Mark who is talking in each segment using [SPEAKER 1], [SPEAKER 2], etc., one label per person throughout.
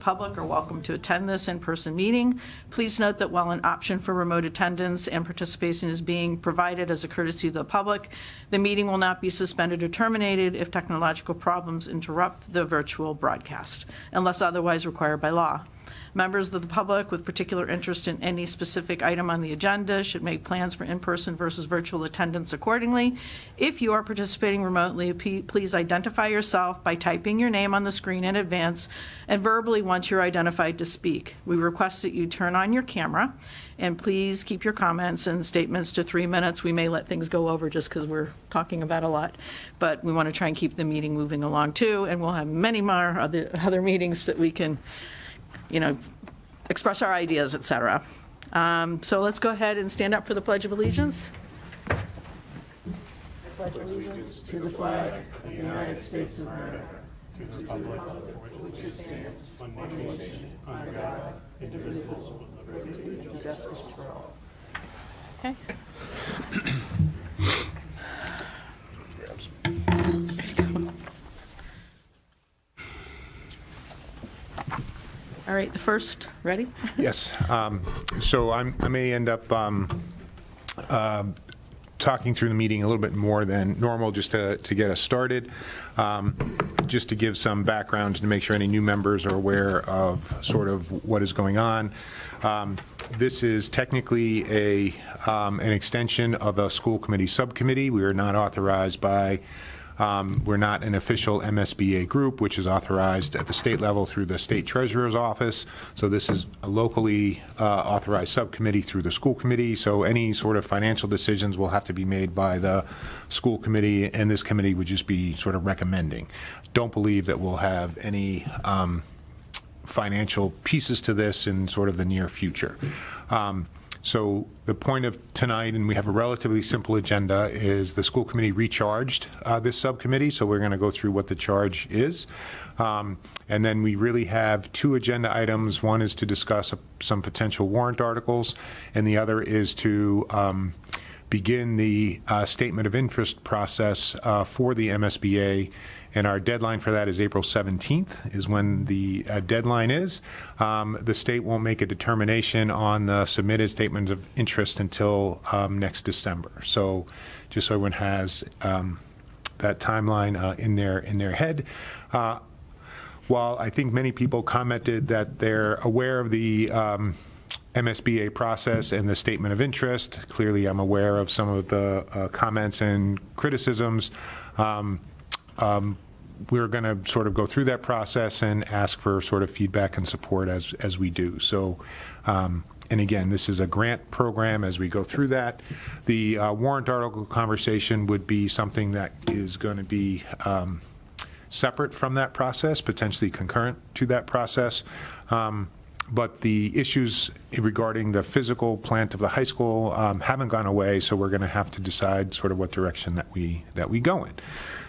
[SPEAKER 1] Public are welcome to attend this in-person meeting. Please note that while an option for remote attendance and participation is being provided as a courtesy to the public, the meeting will not be suspended or terminated if technological problems interrupt the virtual broadcast, unless otherwise required by law. Members of the public with particular interest in any specific item on the agenda should make plans for in-person versus virtual attendance accordingly. If you are participating remotely, please identify yourself by typing your name on the screen in advance and verbally once you're identified to speak. We request that you turn on your camera, and please keep your comments and statements to 3 minutes. We may let things go over just because we're talking about a lot, but we want to try and keep the meeting moving along too, and we'll have many more other meetings that we can express our ideas, et cetera. So let's go ahead and stand up for the Pledge of Allegiance. I pledge allegiance to the flag of the United States of America, to the republic for which it stands, one nation, under God, indivisible, with liberty and justice for all. Okay. All right, the first, ready?
[SPEAKER 2] Yes. So I may end up talking through the meeting a little bit more than normal just to get us started, just to give some background to make sure any new members are aware of sort of what is going on. This is technically an extension of a school committee subcommittee. We are not authorized by we're not an official MSBA group, which is authorized at the state level through the state treasurer's office. So this is a locally authorized subcommittee through the school committee. So any sort of financial decisions will have to be made by the school committee, and this committee would just be sort of recommending. Don't believe that we'll have any financial pieces to this in sort of the near future. So the point of tonight, and we have a relatively simple agenda, is the school committee recharged this subcommittee, so we're going to go through what the charge is. And then we really have two agenda items. One is to discuss some potential warrant articles, and the other is to begin the statement of interest process for the MSBA. And our deadline for that is April 17th is when the deadline is. The state won't make a determination on the submitted statements of interest until next December. So just so everyone has that timeline in their head. While I think many people commented that they're aware of the MSBA process and the statement of interest, clearly I'm aware of some of the comments and criticisms. We're going to sort of go through that process and ask for sort of feedback and support as we do. So, and again, this is a grant program as we go through that. The warrant article conversation would be something that is going to be separate from that process, potentially concurrent to that process. But the issues regarding the physical plant of the high school haven't gone away, so we're going to have to decide sort of what direction that we go in.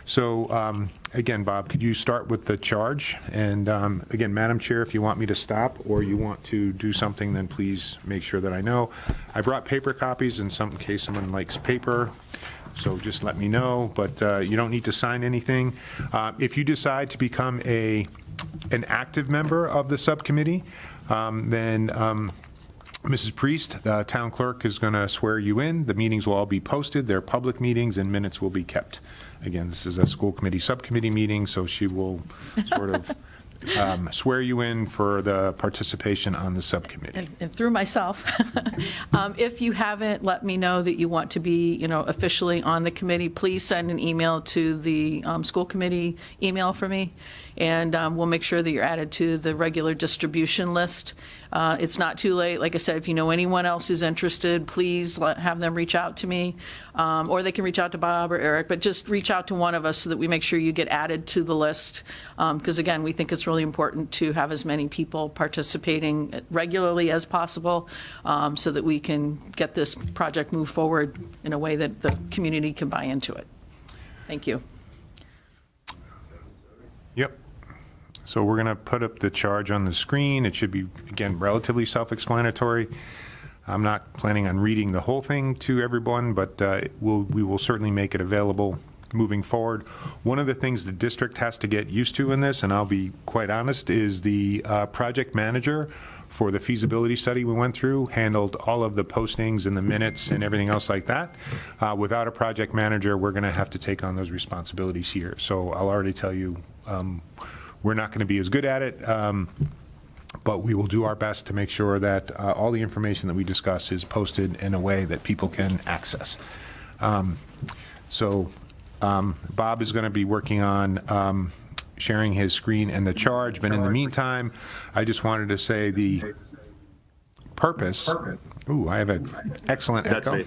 [SPEAKER 2] So again, Bob, could you start with the charge? And again, Madam Chair, if you want me to stop or you want to do something, then please make sure that I know. I brought paper copies in case someone likes paper. So just let me know, but you don't need to sign anything. If you decide to become an active member of the subcommittee, then Mrs. Priest, the town clerk, is going to swear you in. The meetings will all be posted. They're public meetings and minutes will be kept. Again, this is a school committee subcommittee meeting, so she will sort of swear you in for the participation on the subcommittee.
[SPEAKER 1] And through myself, if you haven't let me know that you want to be, officially on the committee, please send an email to the school committee email for me, and we'll make sure that you're added to the regular distribution list. It's not too late. Like I said, if you know anyone else who's interested, please have them reach out to me, or they can reach out to Bob or Eric, but just reach out to one of us so that we make sure you get added to the list, because again, we think it's really important to have as many people participating regularly as possible, so that we can get this project moved forward in a way that the community can buy into it. Thank you.
[SPEAKER 2] Yep. So we're going to put up the charge on the screen. It should be, again, relatively self-explanatory. I'm not planning on reading the whole thing to everyone, but we will certainly make it available moving forward. One of the things the district has to get used to in this, and I'll be quite honest, is the project manager for the feasibility study we went through handled all of the postings and the minutes and everything else like that. Without a project manager, we're going to have to take on those responsibilities here. So I'll already tell you, we're not going to be as good at it, but we will do our best to make sure that all the information that we discuss is posted in a way that people can access. Bob is going to be working on sharing his screen and the charge, but in the meantime, I just wanted to say the purpose. Ooh, I have an excellent echo.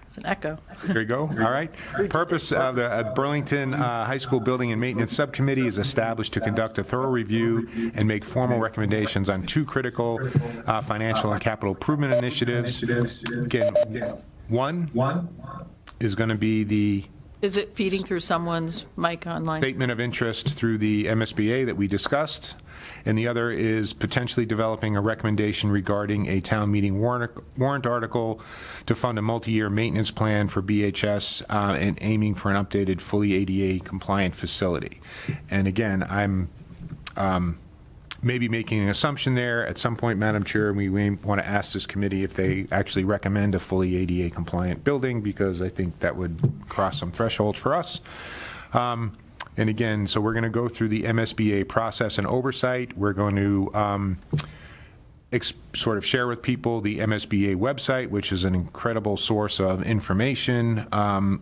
[SPEAKER 1] It's an echo.
[SPEAKER 2] There you go. All right. Purpose of the Burlington High School Building and Maintenance Subcommittee is established to conduct a thorough review and make formal recommendations on two critical financial and capital improvement initiatives. Again, one is going to be the
[SPEAKER 1] Is it feeding through someone's mic online?
[SPEAKER 2] statement of interest through the MSBA that we discussed, and the other is potentially developing a recommendation regarding a town meeting warrant article to fund a multi-year maintenance plan for BHS and aiming for an updated, fully ADA compliant facility. And again, I'm maybe making an assumption there. At some point, Madam Chair, we may want to ask this committee if they actually recommend a fully ADA compliant building, because I think that would cross some thresholds for us. And again, so we're going to go through the MSBA process and oversight. We're going to sort of share with people the MSBA website, which is an incredible source of information.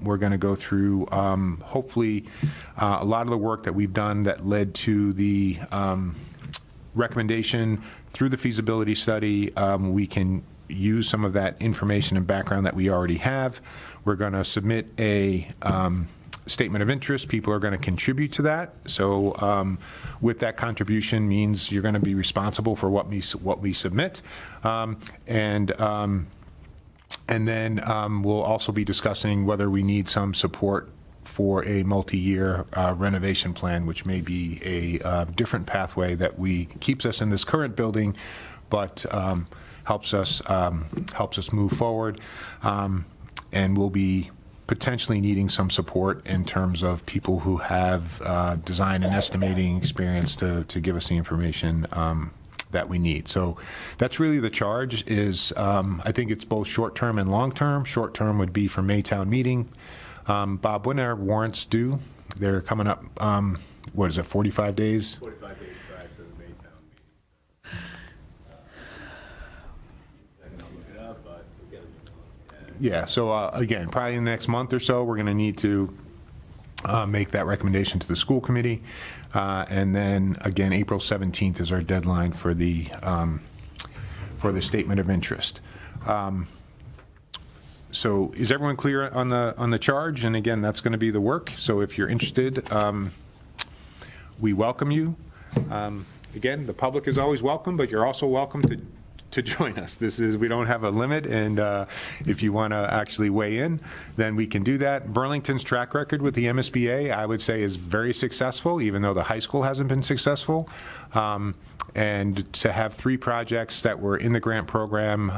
[SPEAKER 2] We're going to go through, hopefully, a lot of the work that we've done that led to the recommendation through the feasibility study. We can use some of that information and background that we already have. We're going to submit a statement of interest. People are going to contribute to that. So with that contribution means you're going to be responsible for what we submit. And then we'll also be discussing whether we need some support for a multi-year renovation plan, which may be a different pathway that keeps us in this current building, but helps us move forward. And we'll be potentially needing some support in terms of people who have design and estimating experience to give us the information that we need. So that's really the charge. Is I think it's both short-term and long-term. Short-term would be for Maytown meeting. Bob, when are warrants due? They're coming up, what is it, 45 days?
[SPEAKER 3] 45 days prior to the Maytown meeting. I'm going to look it up, but we'll get it.
[SPEAKER 2] Yeah, so again, probably in the next month or so, we're going to need to make that recommendation to the school committee. And then, again, April 17th is our deadline for the statement of interest. So is everyone clear on the charge? And again, that's going to be the work. So if you're interested, we welcome you. Again, the public is always welcome, but you're also welcome to join us. We don't have a limit, and if you want to actually weigh in, then we can do that. Burlington's track record with the MSBA, I would say, is very successful, even though the high school hasn't been successful. And to have 3 projects that were in the grant program,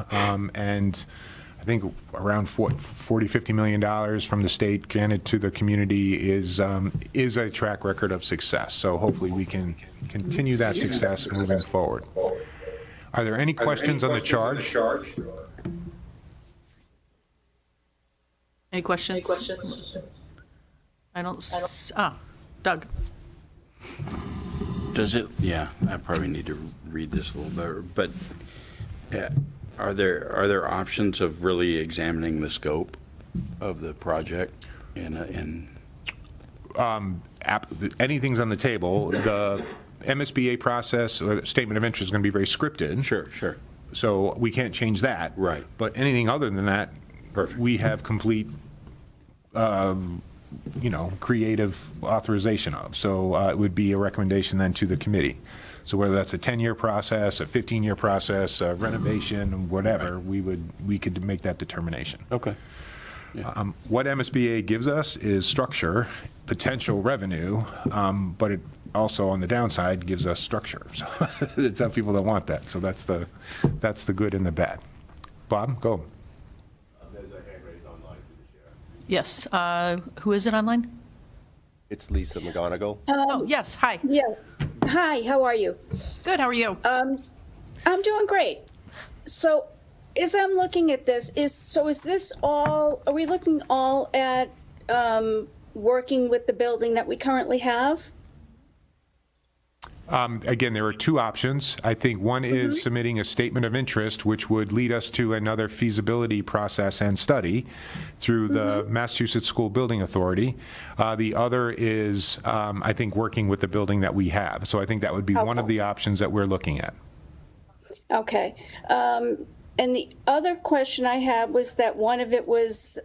[SPEAKER 2] and I think around $40–50 million from the state granted to the community is a track record of success. So hopefully we can continue that success moving forward. Are there any questions on the charge?
[SPEAKER 1] Any questions? I don't, Doug.
[SPEAKER 4] Does it, yeah, I probably need to read this a little better, but are there options of really examining the scope of the project in
[SPEAKER 2] Anything's on the table. The MSBA process or statement of interest is going to be very scripted.
[SPEAKER 4] Sure.
[SPEAKER 2] So we can't change that.
[SPEAKER 4] Right.
[SPEAKER 2] But anything other than that,
[SPEAKER 4] Perfect.
[SPEAKER 2] we have complete creative authorization of. So it would be a recommendation then to the committee. So whether that's a 10-year process, a 15-year process, a renovation, whatever, we could make that determination.
[SPEAKER 4] Okay. Yeah.
[SPEAKER 2] What MSBA gives us is structure, potential revenue, but it also on the downside gives us structure. So some people don't want that. So that's the good and the bad. Bob, go.
[SPEAKER 3] There's a hand raised online through the chair.
[SPEAKER 1] Yes. Who is it online?
[SPEAKER 5] It's Lisa McGonigal.
[SPEAKER 1] Oh, yes. Hi.
[SPEAKER 6] Yeah. Hi, how are you?
[SPEAKER 1] Good. How are you?
[SPEAKER 6] I'm doing great. So, as I'm looking at this, is this all, are we looking all at working with the building that we currently have?
[SPEAKER 2] Again, there are two options. I think one is submitting a statement of interest, which would lead us to another feasibility process and study through the Massachusetts School Building Authority. The other is, I think, working with the building that we have. So I think that would be one of the options that we're looking at.
[SPEAKER 6] Okay. And the other question I had was that one of it was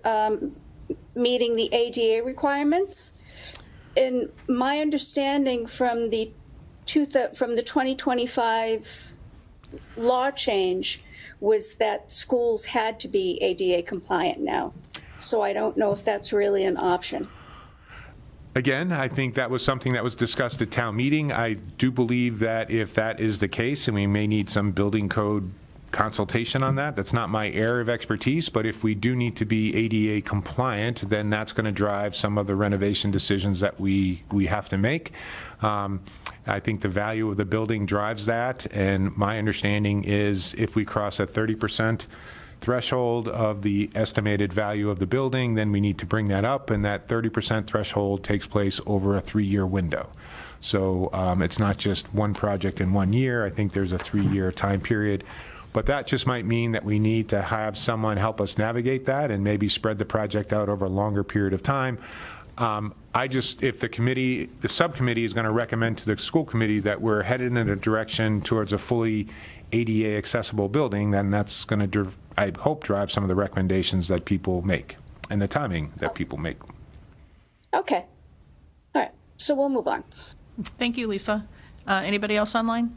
[SPEAKER 6] meeting the ADA requirements. In my understanding from the 2025 law change was that schools had to be ADA compliant now. So I don't know if that's really an option.
[SPEAKER 2] Again, I think that was something that was discussed at town meeting. I do believe that if that is the case, and we may need some building code consultation on that, that's not my area of expertise, but if we do need to be ADA compliant, then that's going to drive some of the renovation decisions that we have to make. I think the value of the building drives that, and my understanding is if we cross a 30% threshold of the estimated value of the building, then we need to bring that up, and that 30% threshold takes place over a 3-year window. So it's not just one project in 1 year. I think there's a 3-year time period. But that just might mean that we need to have someone help us navigate that and maybe spread the project out over a longer period of time. If the subcommittee is going to recommend to the school committee that we're headed in a direction towards a fully ADA accessible building, then that's going to, I hope, drive some of the recommendations that people make and the timing that people make.
[SPEAKER 6] Okay. All right. So we'll move on.
[SPEAKER 1] Thank you, Lisa. Anybody else online?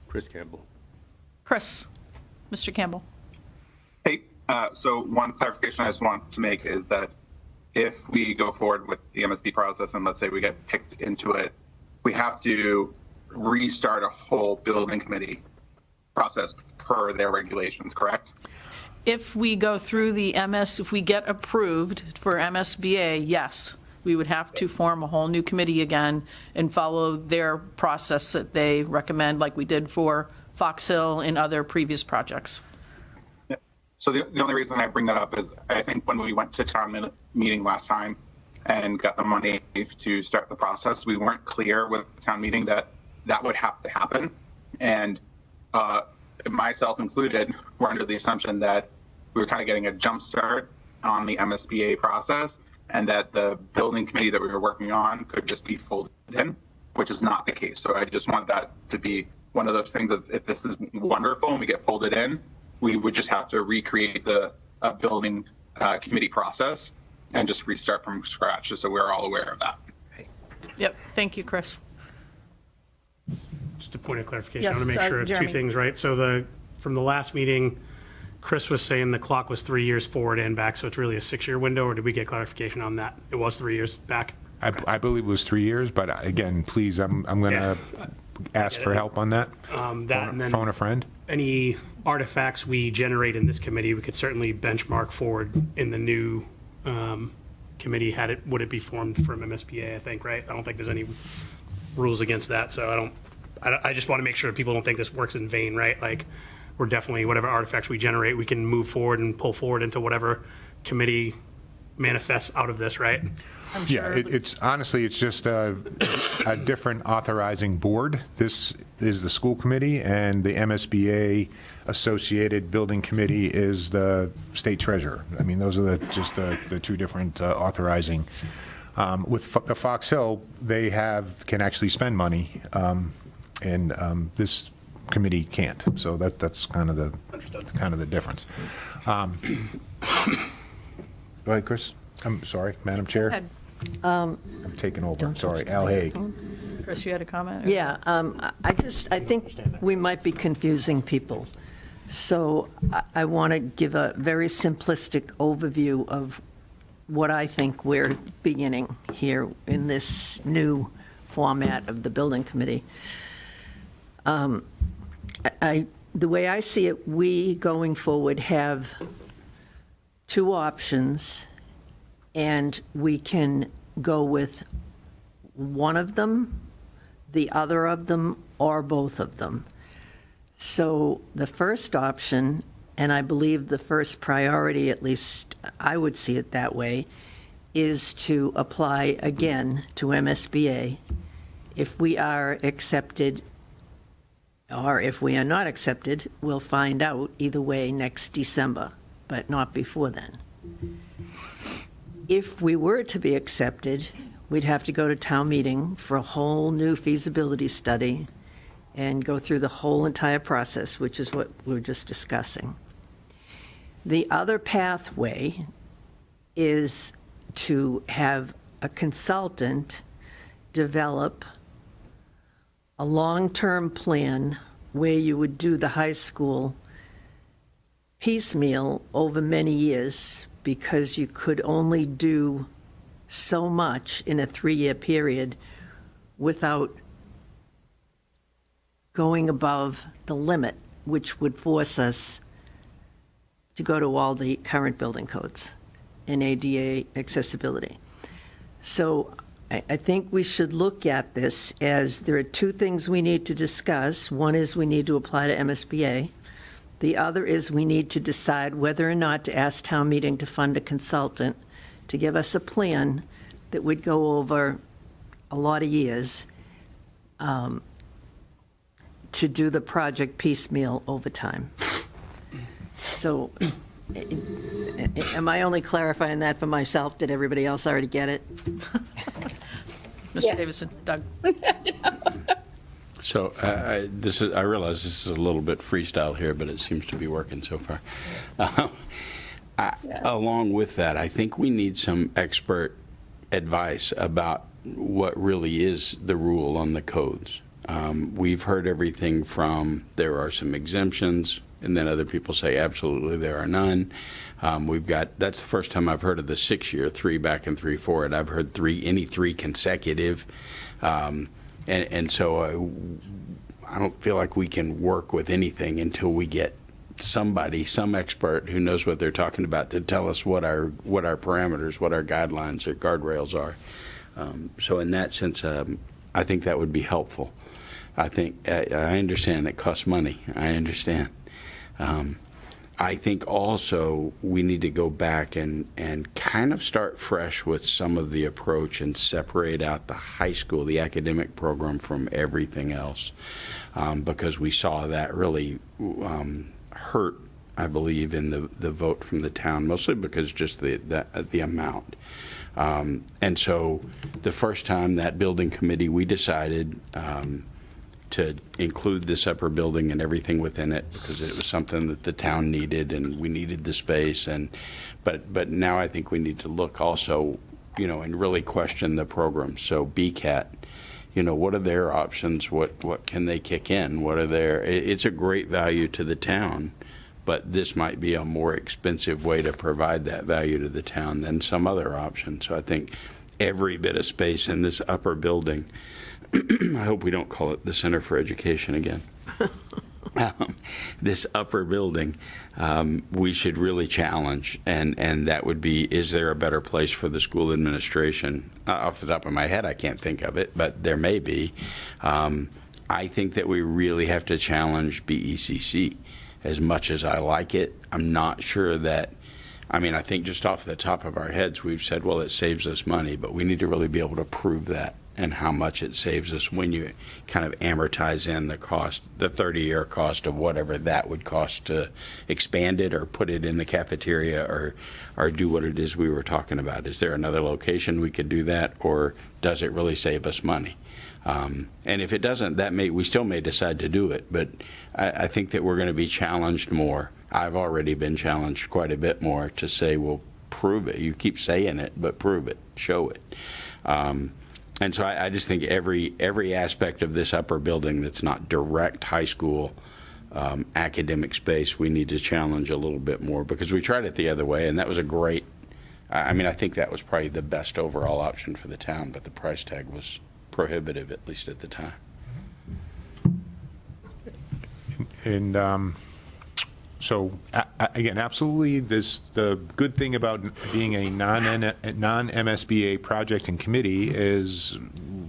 [SPEAKER 5] Chris Campbell.
[SPEAKER 1] Chris, Mr. Campbell.
[SPEAKER 7] Hey, so one clarification I just want to make is that if we go forward with the MSB process and let's say we get picked into it, we have to restart a whole building committee process per their regulations, correct?
[SPEAKER 1] If we go through if we get approved for MSBA, yes, we would have to form a whole new committee again and follow their process that they recommend, like we did for Fox Hill and other previous projects.
[SPEAKER 7] So the only reason I bring that up is I think when we went to town meeting last time and got the money to start the process, we weren't clear with the town meeting that that would have to happen. And myself included, were under the assumption that we were kind of getting a jump start on the MSBA process and that the building committee that we were working on could just be folded in, which is not the case. So I just want that to be one of those things of if this is wonderful and we get folded in, we would just have to recreate the building committee process and just restart from scratch, just so we're all aware of that.
[SPEAKER 1] Yep. Thank you, Chris.
[SPEAKER 8] Just a point of clarification.
[SPEAKER 1] Yes,
[SPEAKER 8] I want to make sure
[SPEAKER 1] Jeremy.
[SPEAKER 8] two things, right? So from the last meeting, Chris was saying the clock was 3 years forward and back, so it's really a 6-year window, or did we get clarification on that? It was 3 years back?
[SPEAKER 2] I believe it was 3 years, but again, please, I'm going to ask for help on that.
[SPEAKER 8] And then
[SPEAKER 2] Phone a friend.
[SPEAKER 8] any artifacts we generate in this committee, we could certainly benchmark forward in the new committee would it be formed from MSBA, I think, right? I don't think there's any rules against that, so I just want to make sure people don't think this works in vain, right? Like, we're definitely, whatever artifacts we generate, we can move forward and pull forward into whatever committee manifests out of this, right?
[SPEAKER 2] Yeah, it's honestly, it's just a different authorizing board. This is the school committee, and the MSBA associated building committee is the state treasurer. I mean, those are just the two different authorizing. With the Fox Hill, they can actually spend money, and this committee can't. So that's kind of the difference. Go ahead, Chris. I'm sorry, Madam Chair.
[SPEAKER 1] Go ahead.
[SPEAKER 2] I'm taking over. Sorry, Al Haig.
[SPEAKER 1] Chris, you had a comment?
[SPEAKER 9] Yeah, I think we might be confusing people. So I want to give a very simplistic overview of what I think we're beginning here in this new format of the building committee. The way I see it, we going forward have two options, and we can go with one of them, the other of them, or both of them. So the first option, and I believe the first priority, at least I would see it that way, is to apply again to MSBA. If we are accepted, or if we are not accepted, we'll find out either way next December, but not before then. If we were to be accepted, we'd have to go to town meeting for a whole new feasibility study and go through the whole entire process, which is what we were just discussing. The other pathway is to have a consultant develop a long-term plan where you would do the high school piecemeal over many years, because you could only do so much in a 3-year period without going above the limit, which would force us to go to all the current building codes in ADA accessibility. So I think we should look at this as there are two things we need to discuss. One is we need to apply to MSBA. The other is we need to decide whether or not to ask town meeting to fund a consultant to give us a plan that would go over a lot of years to do the project piecemeal over time. So am I only clarifying that for myself? Did everybody else already get it?
[SPEAKER 1] Mr.
[SPEAKER 6] Yes.
[SPEAKER 1] Davidson, Doug.
[SPEAKER 4] So I realize this is a little bit freestyle here, but it seems to be working so far. Along with that, I think we need some expert advice about what really is the rule on the codes. We've heard everything from there are some exemptions, and then other people say absolutely there are none. That's the first time I've heard of the 6-year, 3 back and 3 forward. I've heard any three consecutive. And so I don't feel like we can work with anything until we get somebody, some expert who knows what they're talking about to tell us what our parameters, what our guidelines or guardrails are. So in that sense, I think that would be helpful. I think I understand it costs money. I understand. I think also we need to go back and kind of start fresh with some of the approach and separate out the high school, the academic program, from everything else, because we saw that really hurt, I believe, in the vote from the town, mostly because just the amount. And so the first time that building committee, we decided to include this upper building and everything within it because it was something that the town needed and we needed the space. But now I think we need to look also, and really question the program. So BCAT, what are their options? What can they kick in? It's a great value to the town, but this might be a more expensive way to provide that value to the town than some other option. So I think every bit of space in this upper building, I hope we don't call it the Center for Education again. This upper building, we should really challenge, and that would be, is there a better place for the school administration? Off the top of my head, I can't think of it, but there may be. I think that we really have to challenge BECC. As much as I like it, I'm not sure that, I think just off the top of our heads, we've said, well, it saves us money, but we need to really be able to prove that and how much it saves us when you kind of amortize in the cost, the 30-year cost of whatever that would cost to expand it or put it in the cafeteria or do what it is we were talking about. Is there another location we could do that, or does it really save us money? And if it doesn't, we still may decide to do it, but I think that we're going to be challenged more. I've already been challenged quite a bit more to say, well, prove it. You keep saying it, but prove it, show it. And so I just think every aspect of this upper building that's not direct high school academic space, we need to challenge a little bit more, because we tried it the other way, and that was a great, I think that was probably the best overall option for the town, but the price tag was prohibitive, at least at the time.
[SPEAKER 2] And Again, absolutely, the good thing about being a non-MSBA project and committee is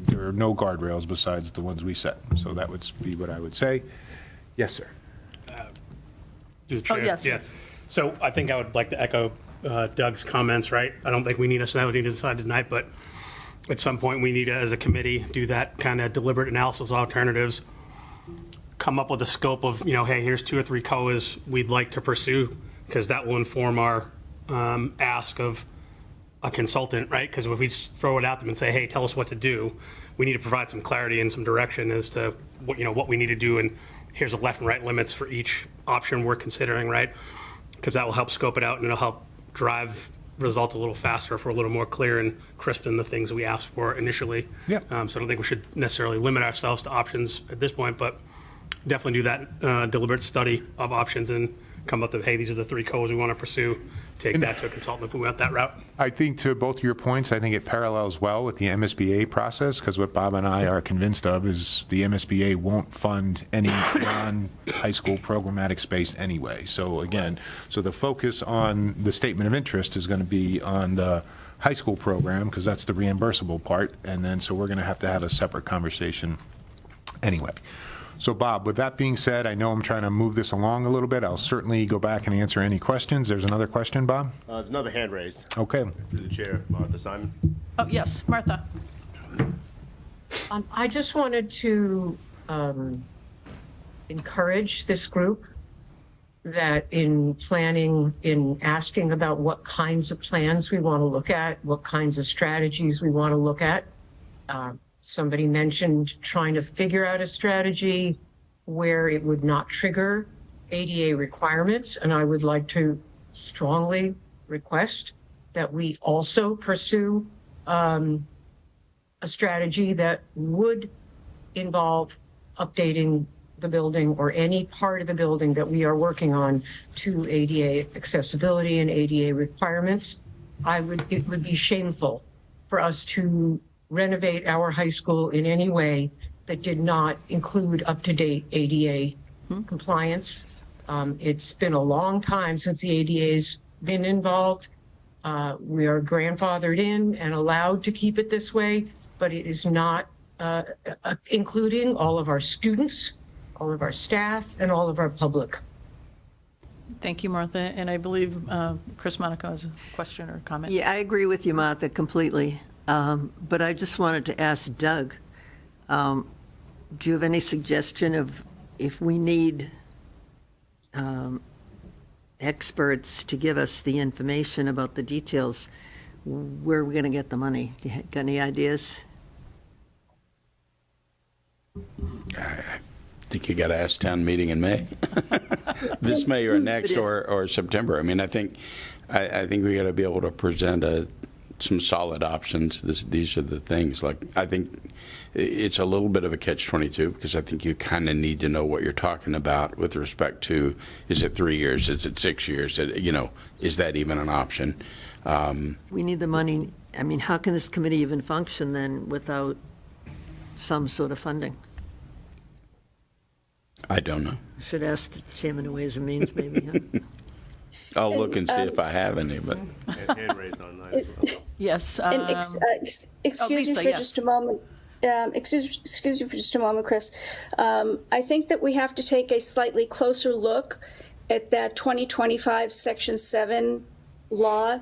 [SPEAKER 2] there are no guardrails besides the ones we set. So that would be what I would say. Yes, sir.
[SPEAKER 8] Through the chair.
[SPEAKER 1] yes.
[SPEAKER 8] Yes. So I think I would like to echo Doug's comments, right? I don't think we need to decide tonight, but at some point, we need to, as a committee, do that kind of deliberate analysis of alternatives, come up with a scope of, hey, here's 2 or 3 COAs we'd like to pursue, because that will inform our ask of a consultant, right? Because if we just throw it at them and say, hey, tell us what to do, we need to provide some clarity and some direction as to what we need to do, and here's the left and right limits for each option we're considering, right? Because that will help scope it out, and it'll help drive results a little faster if we're a little more clear and crisp in the things that we asked for initially.
[SPEAKER 2] Yeah.
[SPEAKER 8] So I don't think we should necessarily limit ourselves to options at this point, but definitely do that deliberate study of options and come up with, hey, these are the 3 COAs we want to pursue. Take that to a consultant if we went that route.
[SPEAKER 2] I think to both of your points, I think it parallels well with the MSBA process, because what Bob and I are convinced of is the MSBA won't fund any non-high school programmatic space anyway. So again, the focus on the statement of interest is going to be on the high school program, because that's the reimbursable part, and then so we're going to have a separate conversation anyway. So Bob, with that being said, I know I'm trying to move this along a little bit. I'll certainly go back and answer any questions. There's another question, Bob?
[SPEAKER 5] Another hand raised.
[SPEAKER 2] Okay.
[SPEAKER 5] Through the chair, Martha Simon.
[SPEAKER 1] Oh, yes, Martha.
[SPEAKER 10] I just wanted to encourage this group that in planning, in asking about what kinds of plans we want to look at, what kinds of strategies we want to look at. Somebody mentioned trying to figure out a strategy where it would not trigger ADA requirements, and I would like to strongly request that we also pursue a strategy that would involve updating the building or any part of the building that we are working on to ADA accessibility and ADA requirements. It would be shameful for us to renovate our high school in any way that did not include up-to-date ADA compliance. It's been a long time since the ADA's been involved. We are grandfathered in and allowed to keep it this way, but it is not including all of our students, all of our staff, and all of our public.
[SPEAKER 1] Thank you, Martha. And I believe Chris Monaco has a question or comment.
[SPEAKER 9] Yeah, I agree with you, Martha, completely. But I just wanted to ask Doug, do you have any suggestion of if we need experts to give us the information about the details, where are we going to get the money? Do you got any ideas?
[SPEAKER 4] I think you got to ask town meeting in May. This May or next or September. I mean, I think we got to be able to present some solid options. These are the things. Like, I think it's a little bit of a catch-22 because I think you kind of need to know what you're talking about with respect to, is it 3 years? Is it 6 years? Is that even an option?
[SPEAKER 9] We need the money. I mean, how can this committee even function then without some sort of funding?
[SPEAKER 4] I don't know.
[SPEAKER 9] Should ask the chairman of Ways and Means, maybe. Huh?
[SPEAKER 4] I'll look and see if I have any, but
[SPEAKER 5] Hand raised online as well.
[SPEAKER 1] Yes.
[SPEAKER 6] Excuse
[SPEAKER 1] Lisa,
[SPEAKER 6] me for
[SPEAKER 1] yes.
[SPEAKER 6] just a moment. Excuse me for just a moment, Chris. I think that we have to take a slightly closer look at that 2025 Section 7 law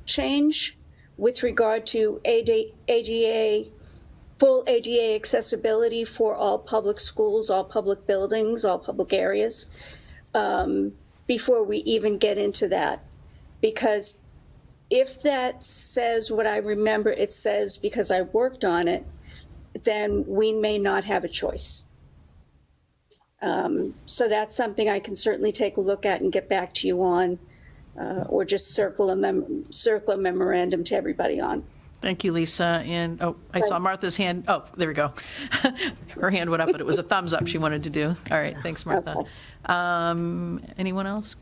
[SPEAKER 6] change with regard to ADA, full ADA accessibility for all public schools, all public buildings, all public areas, before we even get into that. Because if that says what I remember it says because I worked on it, then we may not have a choice. So that's something I can certainly take a look at and get back to you on, or just circle a memorandum to everybody on.
[SPEAKER 1] Thank you, Lisa. And, I saw Martha's hand. Oh, there we go. Her hand went up, but it was a thumbs up she wanted to do. All right, thanks, Martha. Anyone else?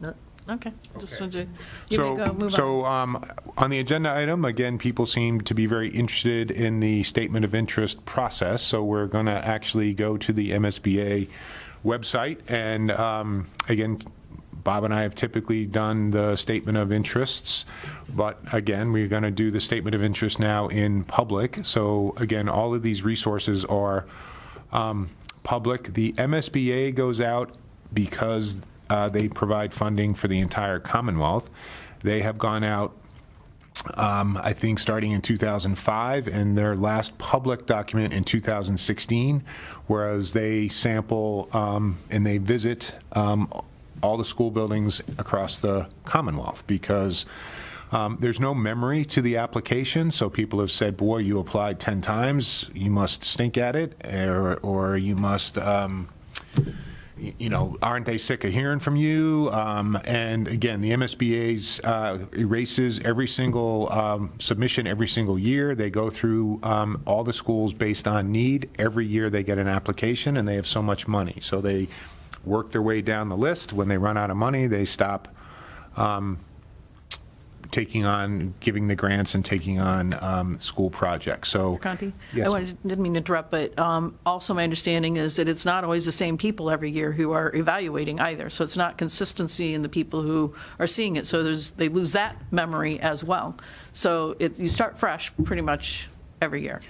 [SPEAKER 9] No.
[SPEAKER 1] Okay, just wanted to, you may go, move on.
[SPEAKER 2] On the agenda item, again, people seem to be very interested in the statement of interest process, so we're going to actually go to the MSBA website. And again, Bob and I have typically done the statement of interests, but again, we're going to do the statement of interest now in public. So again, all of these resources are public. The MSBA goes out because they provide funding for the entire Commonwealth. They have gone out, I think, starting in 2005, and their last public document in 2016, whereas they sample and they visit all the school buildings across the Commonwealth, because there's no memory to the application. So people have said, boy, you applied 10 times, you must stink at it, or you must, you know, aren't they sick of hearing from you? And again, the MSBA's erases every single submission every single year. They go through all the schools based on need. Every year they get an application, and they have so much money. So they work their way down the list. When they run out of money, they stop giving the grants and taking on school projects. So,
[SPEAKER 1] Conti?
[SPEAKER 2] yes,
[SPEAKER 1] Didn't mean to interrupt, but also my understanding is that it's not always the same people every year who are evaluating either. So it's not consistency in the people who are seeing it. So they lose that memory as well. So you start fresh pretty much every year.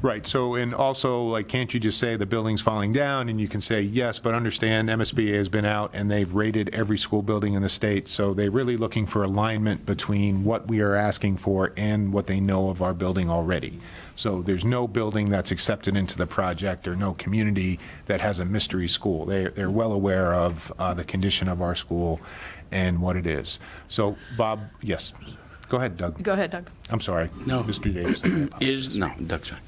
[SPEAKER 2] right. So, and also, like, can't you just say the building's falling down, and you can say yes, but understand MSBA has been out and they've rated every school building in the state. So they're really looking for alignment between what we are asking for and what they know of our building already. So there's no building that's accepted into the project, or no community that has a mystery school. They're well aware of the condition of our school and what it is. So, Bob, yes. Go ahead, Doug.
[SPEAKER 1] Go ahead, Doug.
[SPEAKER 2] I'm sorry.
[SPEAKER 4] No.
[SPEAKER 2] Mr. Davis.
[SPEAKER 4] Doug's fine.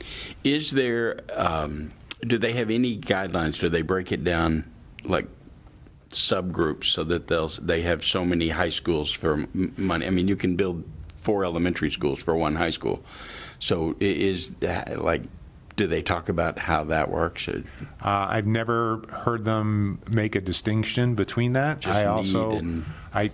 [SPEAKER 4] Is there, do they have any guidelines? Do they break it down like subgroups so that they have so many high schools for money? I mean, you can build 4 elementary schools for 1 high school. So is that, like, do they talk about how that works?
[SPEAKER 2] I've never heard them make a distinction between that.
[SPEAKER 4] Just
[SPEAKER 2] I also,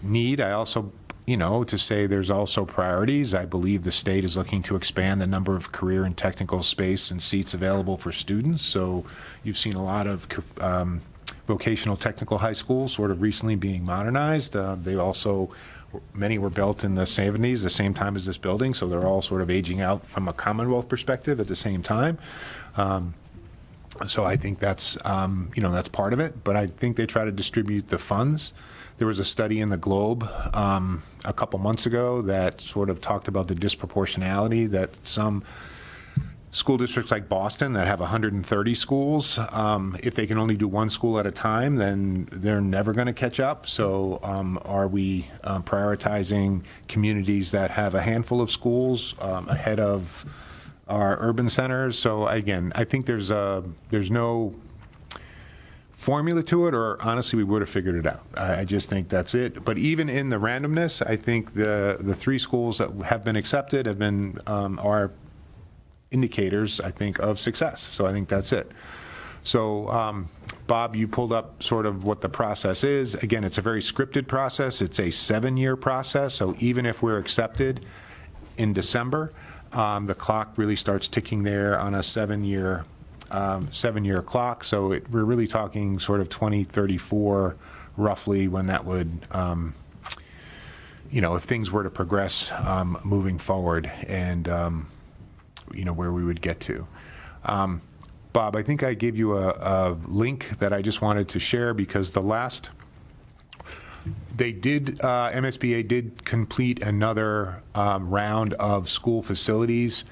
[SPEAKER 4] need
[SPEAKER 2] I also, you know, to say there's also priorities. I believe the state is looking to expand the number of career and technical space and seats available for students. So you've seen a lot of vocational technical high schools sort of recently being modernized. They also, many were built in the 70s, the same time as this building, so they're all sort of aging out from a Commonwealth perspective at the same time. So I think that's, you know, that's part of it, but I think they try to distribute the funds. There was a study in the Globe a couple months ago that sort of talked about the disproportionality that some school districts like Boston that have 130 schools, if they can only do 1 school at a time, then they're never going to catch up. So are we prioritizing communities that have a handful of schools ahead of our urban centers? So again, I think there's no formula to it, or honestly, we would have figured it out. I just think that's it. But even in the randomness, I think the 3 schools that have been accepted have been are indicators, I think, of success. So I think that's it. So, Bob, you pulled up sort of what the process is. Again, it's a very scripted process. It's a 7-year process. So even if we're accepted in December, the clock really starts ticking there on a 7-year clock. So we're really talking sort of 2034 roughly when that would, you know, if things were to progress moving forward, and, you know, where we would get to. Bob, I think I gave you a link that I just wanted to share, because MSBA did complete another round of school facilities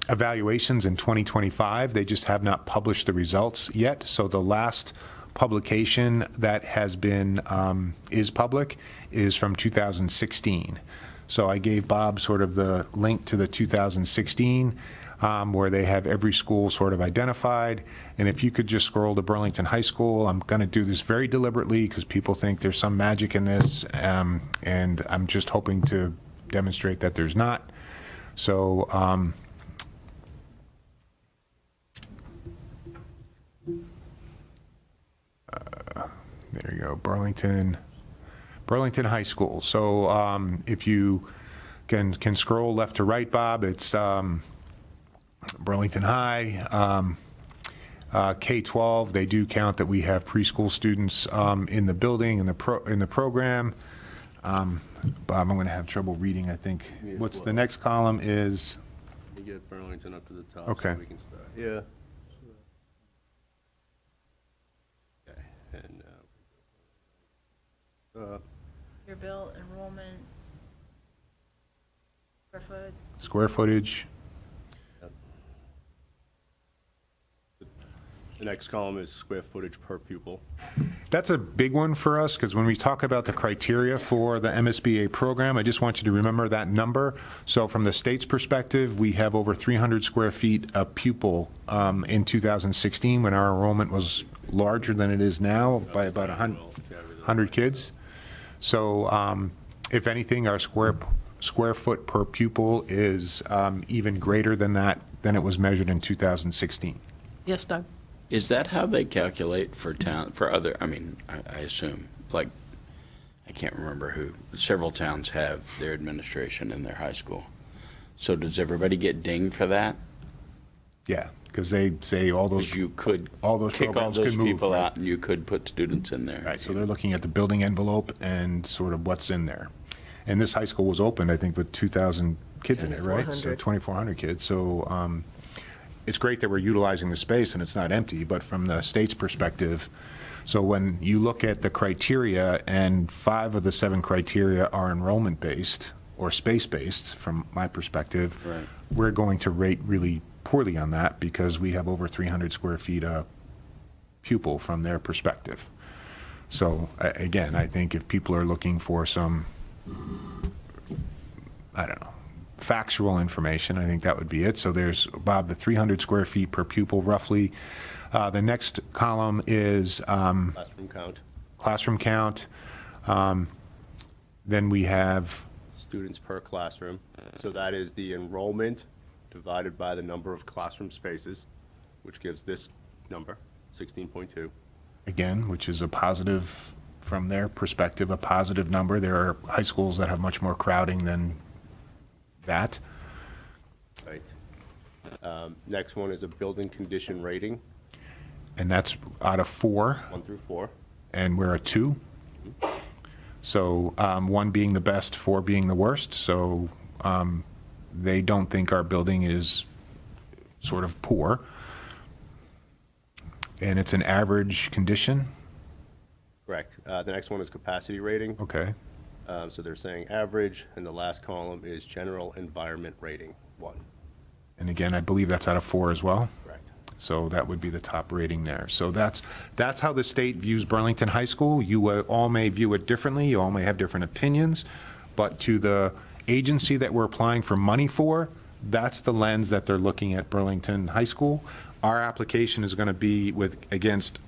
[SPEAKER 2] evaluations in 2025. They just have not published the results yet. So the last publication that has been is public is from 2016. So I gave Bob sort of the link to the 2016 where they have every school sort of identified. And if you could just scroll to Burlington High School, I'm going to do this very deliberately because people think there's some magic in this, and I'm just hoping to demonstrate that there's not. So there you go, Burlington High School. So if you can scroll left to right, Bob, it's Burlington High. K-12, they do count that we have preschool students in the building, in the program. Bob, I'm going to have trouble reading, I think.
[SPEAKER 5] Me as
[SPEAKER 2] What's the
[SPEAKER 5] well.
[SPEAKER 2] next column is,
[SPEAKER 5] Let me get Burlington up to the top.
[SPEAKER 2] Okay.
[SPEAKER 5] So we can start. Yeah. Okay, and
[SPEAKER 11] Your bill, enrollment, square foot.
[SPEAKER 2] square footage.
[SPEAKER 5] the next column is square footage per pupil.
[SPEAKER 2] That's a big one for us, because when we talk about the criteria for the MSBA program, I just want you to remember that number. So from the state's perspective, we have over 300 square feet a pupil in 2016, when our enrollment was larger than it is now by about 100 kids. So if anything, our square foot per pupil is even greater than that, than it was measured in 2016.
[SPEAKER 1] Yes, Doug?
[SPEAKER 4] Is that how they calculate for town, for other, I mean, I assume, like, I can't remember who, several towns have their administration in their high school. So does everybody get dinged for that?
[SPEAKER 2] Yeah, because they say all those,
[SPEAKER 4] Because you could
[SPEAKER 2] all those
[SPEAKER 4] kick all
[SPEAKER 2] programs
[SPEAKER 4] those
[SPEAKER 2] could move,
[SPEAKER 4] people
[SPEAKER 2] right?
[SPEAKER 4] out and you could put students in there.
[SPEAKER 2] right, so they're looking at the building envelope and sort of what's in there. And this high school was opened, I think, with 2,000 kids in it, right? So 2,400 kids. So it's great that we're utilizing the space and it's not empty, but from the state's perspective, so when you look at the criteria, and 5 of the 7 criteria are enrollment-based or space-based, from my perspective,
[SPEAKER 4] Right.
[SPEAKER 2] we're going to rate really poorly on that because we have over 300 square feet a pupil from their perspective. So again, I think if people are looking for some, I don't know, factual information, I think that would be it. So there's, Bob, the 300 square feet per pupil roughly. The next column is
[SPEAKER 5] Classroom count,
[SPEAKER 2] classroom count. Then we have,
[SPEAKER 5] students per classroom. So that is the enrollment divided by the number of classroom spaces, which gives this number, 16.2.
[SPEAKER 2] again, which is a positive, from their perspective, a positive number. There are high schools that have much more crowding than that.
[SPEAKER 5] Right. Next one is a building condition rating,
[SPEAKER 2] And that's out of 4,
[SPEAKER 5] 1 through 4.
[SPEAKER 2] and we're at 2. So 1 being the best, 4 being the worst. So they don't think our building is sort of poor. And it's an average condition.
[SPEAKER 5] Correct. The next one is capacity rating.
[SPEAKER 2] Okay.
[SPEAKER 5] So they're saying average, and the last column is general environment rating, 1.
[SPEAKER 2] And again, I believe that's out of 4 as well.
[SPEAKER 5] Correct.
[SPEAKER 2] So that would be the top rating there. So that's how the state views Burlington High School. You all may view it differently. You all may have different opinions. But to the agency that we're applying for money for, that's the lens that they're looking at Burlington High School. Our application is going to be against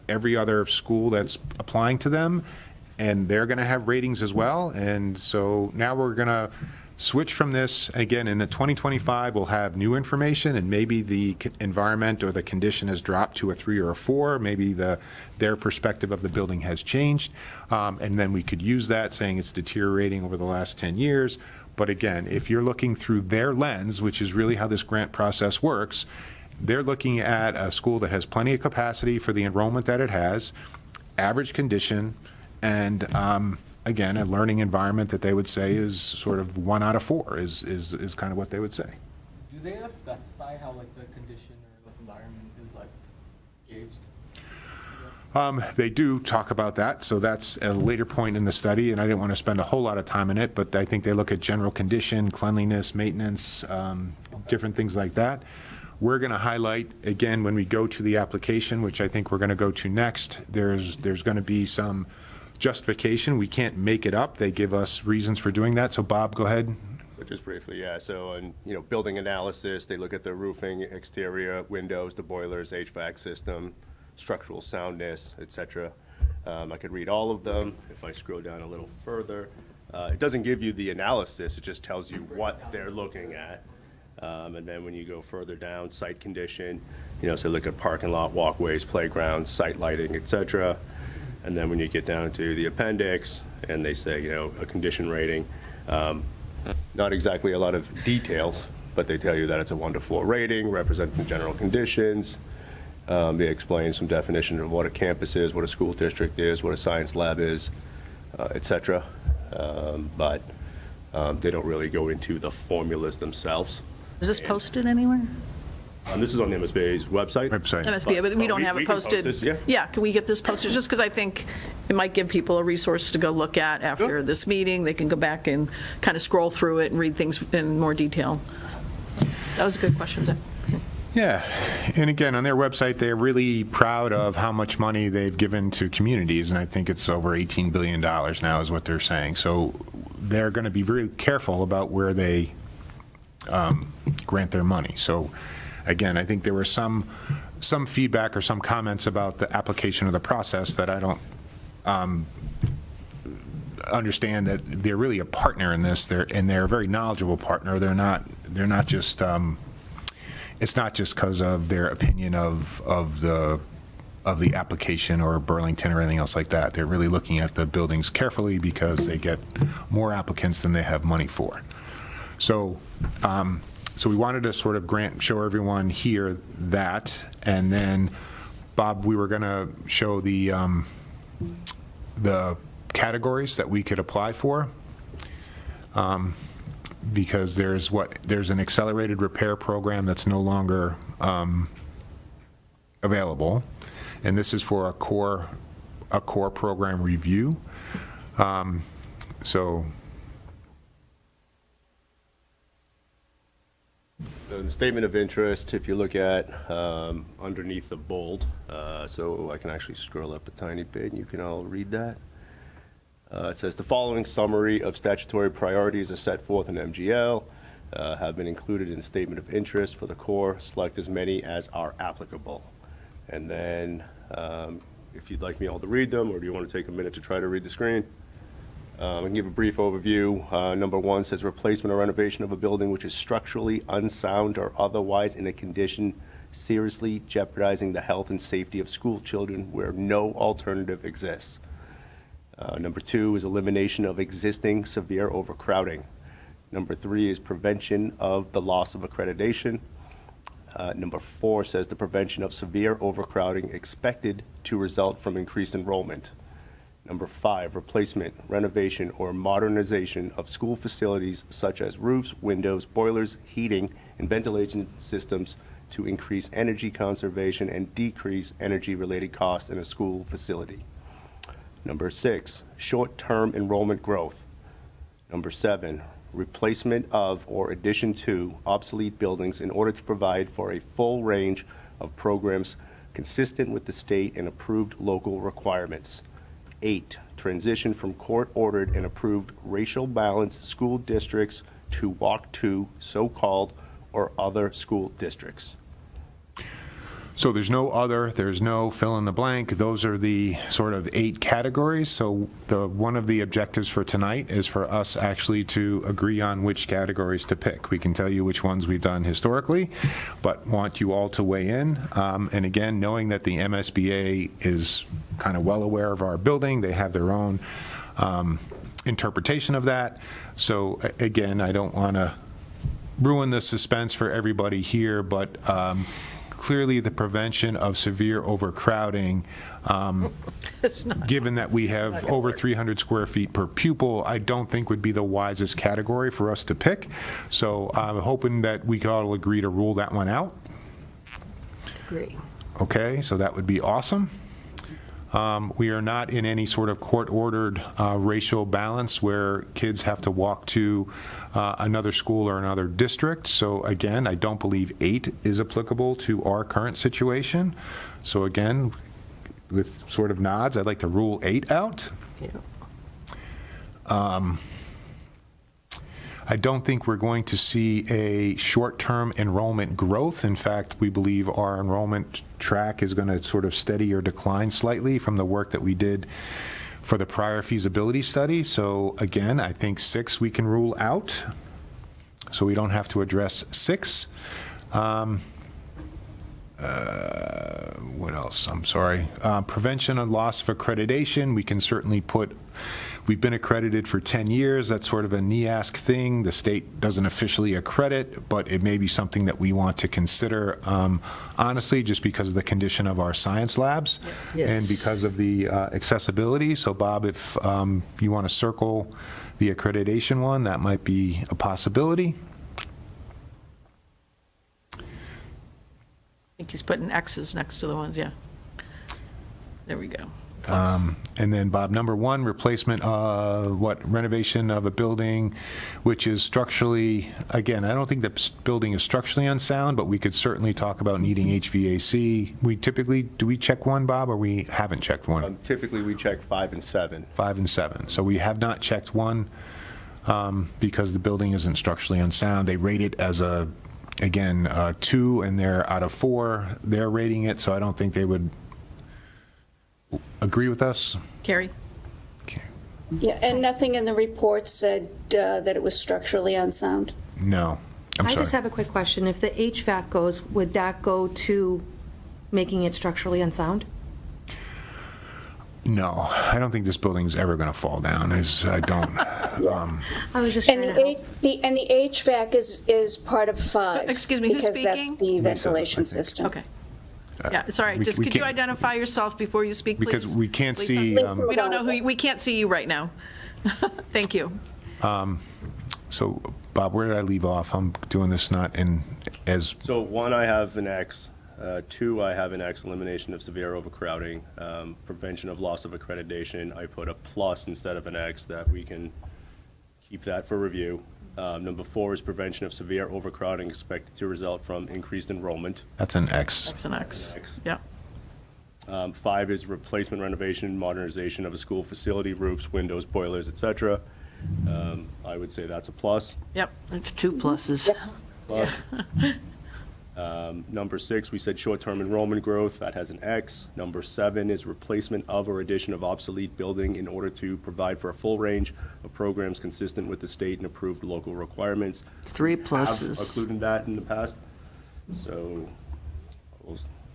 [SPEAKER 2] every other school that's applying to them, and they're going to have ratings as well. And so now we're going to switch from this. Again, in the 2025, we'll have new information, and maybe the environment or the condition has dropped to a 3 or a 4. Maybe their perspective of the building has changed. And then we could use that, saying it's deteriorating over the last 10 years. But again, if you're looking through their lens, which is really how this grant process works, they're looking at a school that has plenty of capacity for the enrollment that it has, average condition, and again, a learning environment that they would say is sort of 1 out of 4 is kind of what they would say.
[SPEAKER 12] Do they not specify how like the condition or like environment is like gauged?
[SPEAKER 2] They do talk about that, so that's a later point in the study, and I didn't want to spend a whole lot of time in it, but I think they look at general condition, cleanliness, maintenance, different things like that. We're going to highlight, again, when we go to the application, which I think we're going to go to next, there's going to be some justification. We can't make it up. They give us reasons for doing that. So Bob, go ahead.
[SPEAKER 5] So just briefly, yeah, so in, building analysis, they look at the roofing, exterior, windows, the boilers, HVAC system, structural soundness, et cetera. I could read all of them if I scroll down a little further. It doesn't give you the analysis, it just tells you what they're looking at. And then when you go further down, site condition, so look at parking lot, walkways, playgrounds, site lighting, et cetera. And then when you get down to the appendix, and they say, a condition rating, not exactly a lot of details, but they tell you that it's a 1 to 4 rating, representing general conditions. They explain some definition of what a campus is, what a school district is, what a science lab is, et cetera. But they don't really go into the formulas themselves.
[SPEAKER 1] Is this posted anywhere?
[SPEAKER 5] This is on the MSBA's website.
[SPEAKER 1] MSBA, but we don't have
[SPEAKER 5] we
[SPEAKER 1] it
[SPEAKER 5] can post
[SPEAKER 1] posted.
[SPEAKER 5] this, yeah.
[SPEAKER 1] Yeah, can we get this posted? Just because I think it might give people a resource to go look at after
[SPEAKER 5] Sure.
[SPEAKER 1] this meeting. They can go back and kind of scroll through it and read things in more detail. That was a good question, Zach.
[SPEAKER 2] Yeah, and again, on their website, they're really proud of how much money they've given to communities, and I think it's over $18 billion now is what they're saying. So they're going to be very careful about where they grant their money. So again, I think there was some feedback or some comments about the application of the process that I don't understand, that they're really a partner in this. They're a very knowledgeable partner. They're not just it's not just because of their opinion of the application or Burlington or anything else like that. They're really looking at the buildings carefully because they get more applicants than they have money for. So we wanted to sort of show everyone here that, and then Bob, we were going to show the categories that we could apply for, because there's an accelerated repair program that's no longer available, and this is for a core program review. So
[SPEAKER 5] the statement of interest, if you look at underneath the bold, so I can actually scroll up a tiny bit and you can all read that. It says the following summary of statutory priorities as set forth in MGL have been included in the statement of interest for the core. Select as many as are applicable. And then if you'd like me all to read them, or do you want to take a minute to try to read the screen? I can give a brief overview. Number 1 says replacement or renovation of a building which is structurally unsound or otherwise in a condition seriously jeopardizing the health and safety of school children where no alternative exists. Number 2 is elimination of existing severe overcrowding. Number 3 is prevention of the loss of accreditation. Number 4 says the prevention of severe overcrowding expected to result from increased enrollment. Number 5, replacement, renovation, or modernization of school facilities such as roofs, windows, boilers, heating, and ventilation systems to increase energy conservation and decrease energy-related costs in a school facility. Number 6, short-term enrollment growth. Number 7, replacement of or addition to obsolete buildings in order to provide for a full range of programs consistent with the state and approved local requirements. 8, transition from court-ordered and approved racial balanced school districts to Walk 2 so-called or other school districts.
[SPEAKER 2] So there's no fill in the blank. Those are the sort of 8 categories. So one of the objectives for tonight is for us actually to agree on which categories to pick. We can tell you which ones we've done historically, but want you all to weigh in. And again, knowing that the MSBA is kind of well aware of our building, they have their own interpretation of that. So again, I don't want to ruin the suspense for everybody here, but clearly the prevention of severe overcrowding, given that we have over 300 square feet per pupil, I don't think would be the wisest category for us to pick. So I'm hoping that we can all agree to rule that one out.
[SPEAKER 9] Agree.
[SPEAKER 2] Okay, so that would be awesome. We are not in any sort of court-ordered racial balance where kids have to walk to another school or another district. So again, I don't believe 8 is applicable to our current situation. So again, with sort of nods, I'd like to rule 8 out.
[SPEAKER 9] Yeah.
[SPEAKER 2] I don't think we're going to see a short-term enrollment growth. In fact, we believe our enrollment track is going to sort of steady or decline slightly from the work that we did for the prior feasibility study. So again, I think 6 we can rule out, so we don't have to address 6. What else? I'm sorry. Prevention of loss of accreditation, we can certainly put We've been accredited for 10 years. That's sort of a NEASC thing. The state doesn't officially accredit, but it may be something that we want to consider, honestly, just because of the condition of our science labs
[SPEAKER 9] Yes.
[SPEAKER 2] and because of the accessibility. So, Bob, if you want to circle the accreditation one, that might be a possibility.
[SPEAKER 1] I think he's putting X's next to the ones, yeah. There we go.
[SPEAKER 2] And then, Bob, number 1, replacement, renovation of a building which is structurally, again, I don't think the building is structurally unsound, but we could certainly talk about needing HVAC. We typically, do we check 1, Bob, or we haven't checked 1?
[SPEAKER 5] Typically, we check 5 and 7.
[SPEAKER 2] 5 and 7. So we have not checked 1 because the building isn't structurally unsound. They rate it as a, again, 2, and they're out of 4. They're rating it, so I don't think they would agree with us.
[SPEAKER 1] Carrie?
[SPEAKER 2] Okay.
[SPEAKER 6] Yeah, and nothing in the report said that it was structurally unsound.
[SPEAKER 2] No, I'm
[SPEAKER 13] I
[SPEAKER 2] sorry.
[SPEAKER 13] just have a quick question. If the HVAC goes, would that go to making it structurally unsound?
[SPEAKER 2] No, I don't think this building's ever going to fall down. I don't.
[SPEAKER 13] I was just
[SPEAKER 6] And
[SPEAKER 13] trying to help.
[SPEAKER 6] the HVAC is part of 5.
[SPEAKER 1] Excuse me, who's
[SPEAKER 6] because
[SPEAKER 1] speaking?
[SPEAKER 6] that's the ventilation system.
[SPEAKER 1] Okay. Yeah, sorry,
[SPEAKER 2] we-
[SPEAKER 1] just
[SPEAKER 2] we
[SPEAKER 1] could you
[SPEAKER 2] can't-
[SPEAKER 1] identify yourself before you speak, please?
[SPEAKER 2] Because we can't
[SPEAKER 1] Lisa?
[SPEAKER 2] see,
[SPEAKER 6] Lisa.
[SPEAKER 1] We don't know we can't see you right now. Thank you.
[SPEAKER 2] so, Bob, where did I leave off? I'm doing this not in, as,
[SPEAKER 5] So 1, I have an X. 2, I have an X, elimination of severe overcrowding. Prevention of loss of accreditation, I put a plus instead of an X, that we can keep that for review. Number 4 is prevention of severe overcrowding expected to result from increased enrollment.
[SPEAKER 2] that's an X.
[SPEAKER 1] X and X.
[SPEAKER 5] X.
[SPEAKER 1] Yeah.
[SPEAKER 5] 5 is replacement, renovation, modernization of a school facility, roofs, windows, boilers, etc. I would say that's a plus.
[SPEAKER 1] Yep.
[SPEAKER 9] That's 2 pluses.
[SPEAKER 5] Plus. Number 6, we said short-term enrollment growth, that has an X. Number 7 is replacement of or addition of obsolete building in order to provide for a full range of programs consistent with the state and approved local requirements.
[SPEAKER 9] 3
[SPEAKER 5] Have
[SPEAKER 9] pluses.
[SPEAKER 5] included that in the past, so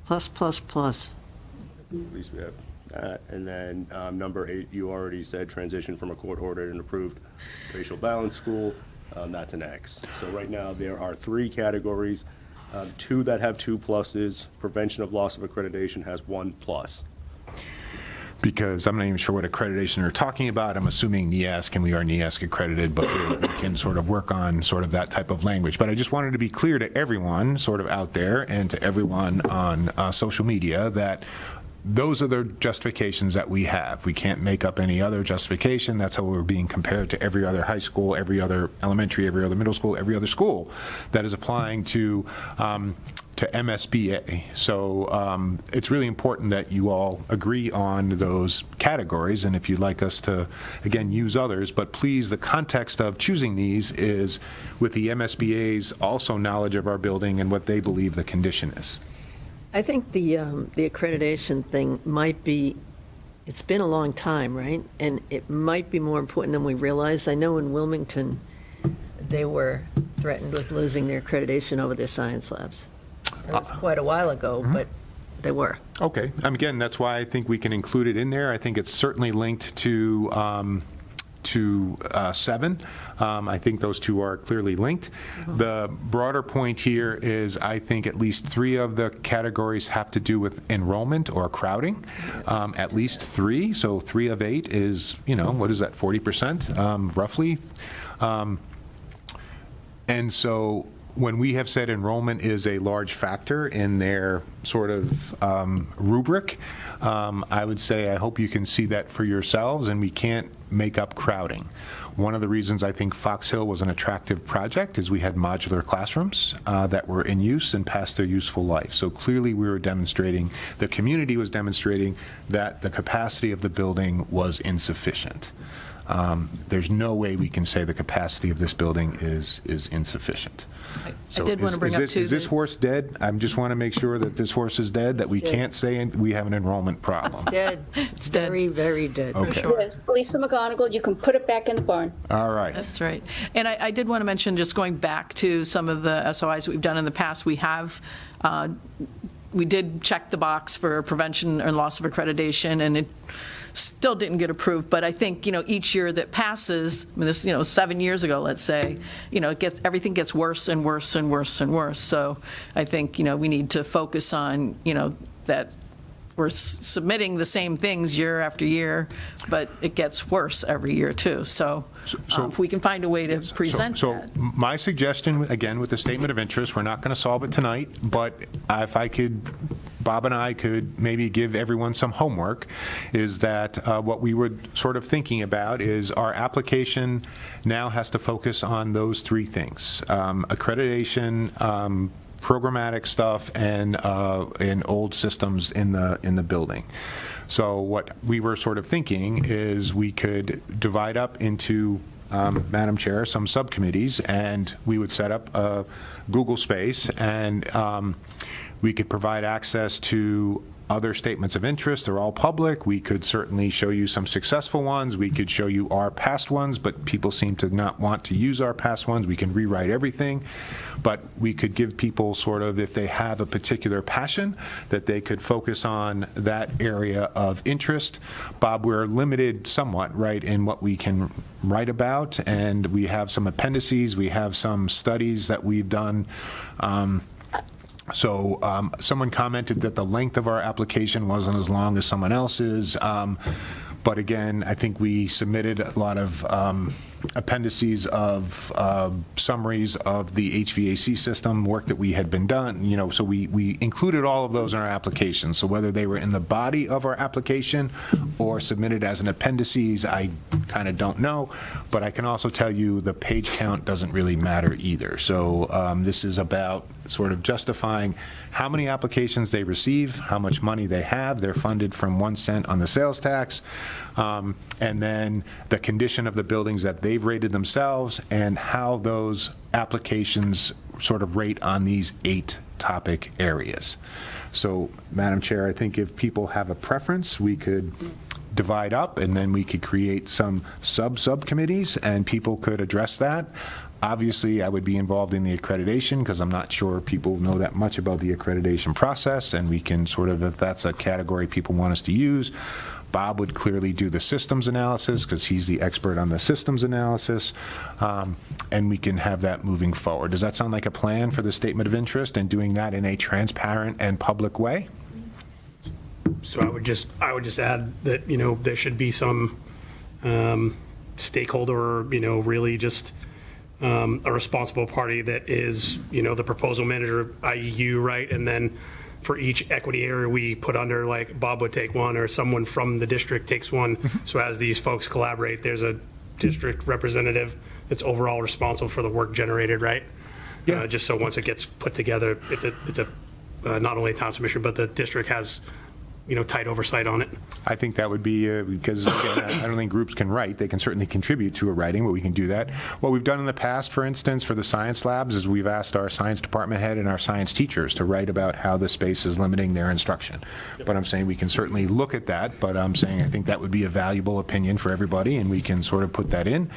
[SPEAKER 9] Plus, plus, plus.
[SPEAKER 5] at least we have that. And then number 8, you already said transition from a court-ordered and approved racial balance school. That's an X. So right now, there are 3 categories. 2 that have 2 pluses. Prevention of loss of accreditation has 1 plus.
[SPEAKER 2] Because I'm not even sure what accreditation you're talking about. I'm assuming NEASC, and we are NEASC accredited, but we can sort of work on sort of that type of language. But I just wanted to be clear to everyone sort of out there and to everyone on social media that those are the justifications that we have. We can't make up any other justification. That's how we're being compared to every other high school, every other elementary, every other middle school, every other school that is applying to MSBA. So it's really important that you all agree on those categories, and if you'd like us to, again, use others, but please, the context of choosing these is with the MSBA's also knowledge of our building and what they believe the condition is.
[SPEAKER 9] I think the accreditation thing might be, it's been a long time, right? And it might be more important than we realize. I know in Wilmington, they were threatened with losing their accreditation over their science labs. It was quite a while ago, but they were.
[SPEAKER 2] Okay. Again, that's why I think we can include it in there. I think it's certainly linked to 7. I think those 2 are clearly linked. The broader point here is I think at least 3 of the categories have to do with enrollment or crowding, at least 3. So 3 of 8 is, what is that, 40%, roughly? And so when we have said enrollment is a large factor in their sort of rubric, I would say I hope you can see that for yourselves, and we can't make up crowding. One of the reasons I think Fox Hill was an attractive project is we had modular classrooms that were in use and past their useful life. So clearly we were demonstrating, the community was demonstrating that the capacity of the building was insufficient. There's no way we can say the capacity of this building is insufficient.
[SPEAKER 1] I did want to bring up, too,
[SPEAKER 2] Is this horse dead? I just want to make sure that this horse is dead, that we can't say we have an enrollment problem.
[SPEAKER 9] Dead.
[SPEAKER 1] It's dead.
[SPEAKER 9] Very, very dead.
[SPEAKER 2] Okay.
[SPEAKER 6] Yes, Lisa McGonigal, you can put it back in the barn.
[SPEAKER 2] All right.
[SPEAKER 1] That's right. And I did want to mention, just going back to some of the SOIs that we've done in the past, we have we did check the box for prevention and loss of accreditation, and it still didn't get approved. But I think, each year that passes, I mean, this, 7 years ago, let's say, everything gets worse and worse and worse and worse. So I think, we need to focus on, that we're submitting the same things year after year, but it gets worse every year too. So if we can find a way to present
[SPEAKER 2] So
[SPEAKER 1] that.
[SPEAKER 2] my suggestion, again, with the statement of interest, we're not going to solve it tonight, but if I could, Bob and I could maybe give everyone some homework, is that what we were sort of thinking about is our application now has to focus on those three things: accreditation, programmatic stuff, and old systems in the building. So what we were sort of thinking is we could divide up into, Madam Chair, some subcommittees, and we would set up a Google Space, and we could provide access to other statements of interest. They're all public. We could certainly show you some successful ones. We could show you our past ones, but people seem to not want to use our past ones. We can rewrite everything, but we could give people sort of, if they have a particular passion, that they could focus on that area of interest. Bob, we're limited somewhat, right, in what we can write about, and we have some appendices. We have some studies that we've done. So someone commented that the length of our application wasn't as long as someone else's. But again, I think we submitted a lot of appendices of summaries of the HVAC system, work that we had been done, so we included all of those in our application. So whether they were in the body of our application or submitted as an appendices, I kind of don't know. But I can also tell you the page count doesn't really matter either. So this is about sort of justifying how many applications they receive, how much money they have. They're funded from 1 cent on the sales tax, and then the condition of the buildings that they've rated themselves, and how those applications sort of rate on these 8 topic areas. So, Madam Chair, I think if people have a preference, we could divide up, and then we could create some subcommittees, and people could address that. Obviously, I would be involved in the accreditation, because I'm not sure people know that much about the accreditation process, and we can sort of, if that's a category people want us to use, Bob would clearly do the systems analysis, because he's the expert on the systems analysis, and we can have that moving forward. Does that sound like a plan for the statement of interest, and doing that in a transparent and public way?
[SPEAKER 8] So I would just add that, there should be some stakeholder, really just a responsible party that is, the proposal manager, i.e. you, right? And then for each equity area we put under, like Bob would take one, or someone from the district takes one. So as these folks collaborate, there's a district representative that's overall responsible for the work generated, right?
[SPEAKER 2] Yeah.
[SPEAKER 8] Just so once it gets put together, it's a not only a town submission, but the district has tight oversight on it.
[SPEAKER 2] I think that would be, because again, I don't think groups can write. They can certainly contribute to a writing, but we can do that. What we've done in the past, for instance, for the science labs, is we've asked our science department head and our science teachers to write about how the space is limiting their instruction. But I'm saying we can certainly look at that, but I'm saying I think that would be a valuable opinion for everybody, and we can sort of put that in.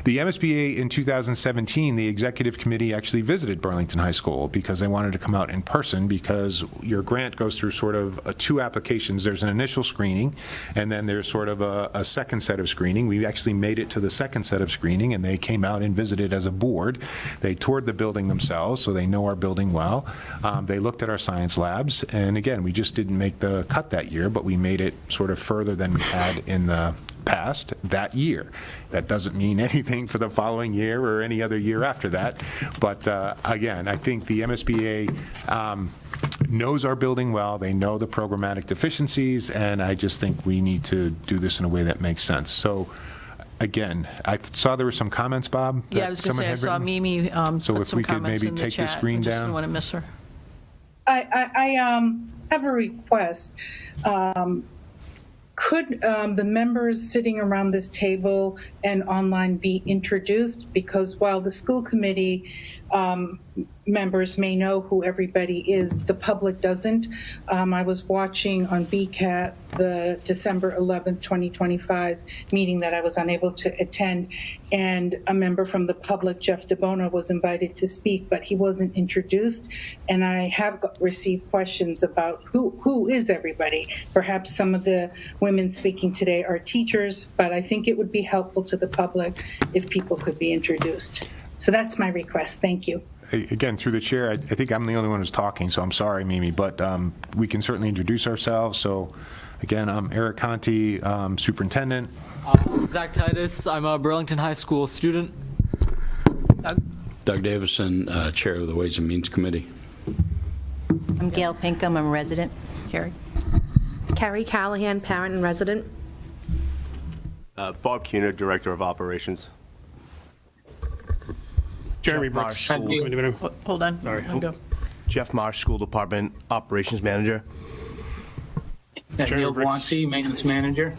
[SPEAKER 2] The MSBA in 2017, the executive committee actually visited Burlington High School because they wanted to come out in person, because your grant goes through sort of 2 applications. There's an initial screening, and then there's sort of a second set of screening. We actually made it to the second set of screening, and they came out and visited as a board. They toured the building themselves, so they know our building well. They looked at our science labs, and again, we just didn't make the cut that year, but we made it sort of further than we had in the past that year. That doesn't mean anything for the following year or any other year after that. But again, I think the MSBA knows our building well. They know the programmatic deficiencies, and I just think we need to do this in a way that makes sense. So again, I saw there were some comments, Bob.
[SPEAKER 1] Yeah, I was going to say, I saw Mimi
[SPEAKER 2] So
[SPEAKER 1] put
[SPEAKER 2] if
[SPEAKER 1] some
[SPEAKER 2] we could
[SPEAKER 1] comments
[SPEAKER 2] maybe
[SPEAKER 1] in the
[SPEAKER 2] take the
[SPEAKER 1] chat.
[SPEAKER 2] screen
[SPEAKER 1] I just
[SPEAKER 2] down.
[SPEAKER 1] didn't want to miss her.
[SPEAKER 14] I have a request. Could the members sitting around this table and online be introduced? Because while the school committee members may know who everybody is, the public doesn't. I was watching on BCAT the December 11th, 2025 meeting that I was unable to attend. And a member from the public, Jeff DeBona, was invited to speak, but he wasn't introduced. And I have received questions about who is everybody. Perhaps some of the women speaking today are teachers, but I think it would be helpful to the public if people could be introduced. So that's my request. Thank you.
[SPEAKER 2] Again, through the chair, I think I'm the only one who's talking, so I'm sorry, Mimi, but we can certainly introduce ourselves. So, again, I'm Eric Conti, Superintendent.
[SPEAKER 12] Zach Titus, I'm a Burlington High School student.
[SPEAKER 4] Doug Davison, Chair of the Ways and Means Committee.
[SPEAKER 15] I'm Gail Pinkham, I'm a resident.
[SPEAKER 1] Carrie.
[SPEAKER 13] Carrie Callahan, parent and resident.
[SPEAKER 5] Bob Cuna, Director of Operations.
[SPEAKER 8] Jeremy
[SPEAKER 3] Jeff
[SPEAKER 8] Brooks,
[SPEAKER 3] Marsh.
[SPEAKER 8] School Committee member.
[SPEAKER 1] Hold on.
[SPEAKER 8] Sorry.
[SPEAKER 1] Let me go.
[SPEAKER 3] Jeff Marsh, School Department Operations Manager.
[SPEAKER 8] Jeremy
[SPEAKER 16] Neil
[SPEAKER 8] Brooks.
[SPEAKER 16] Guanci, Maintenance Manager.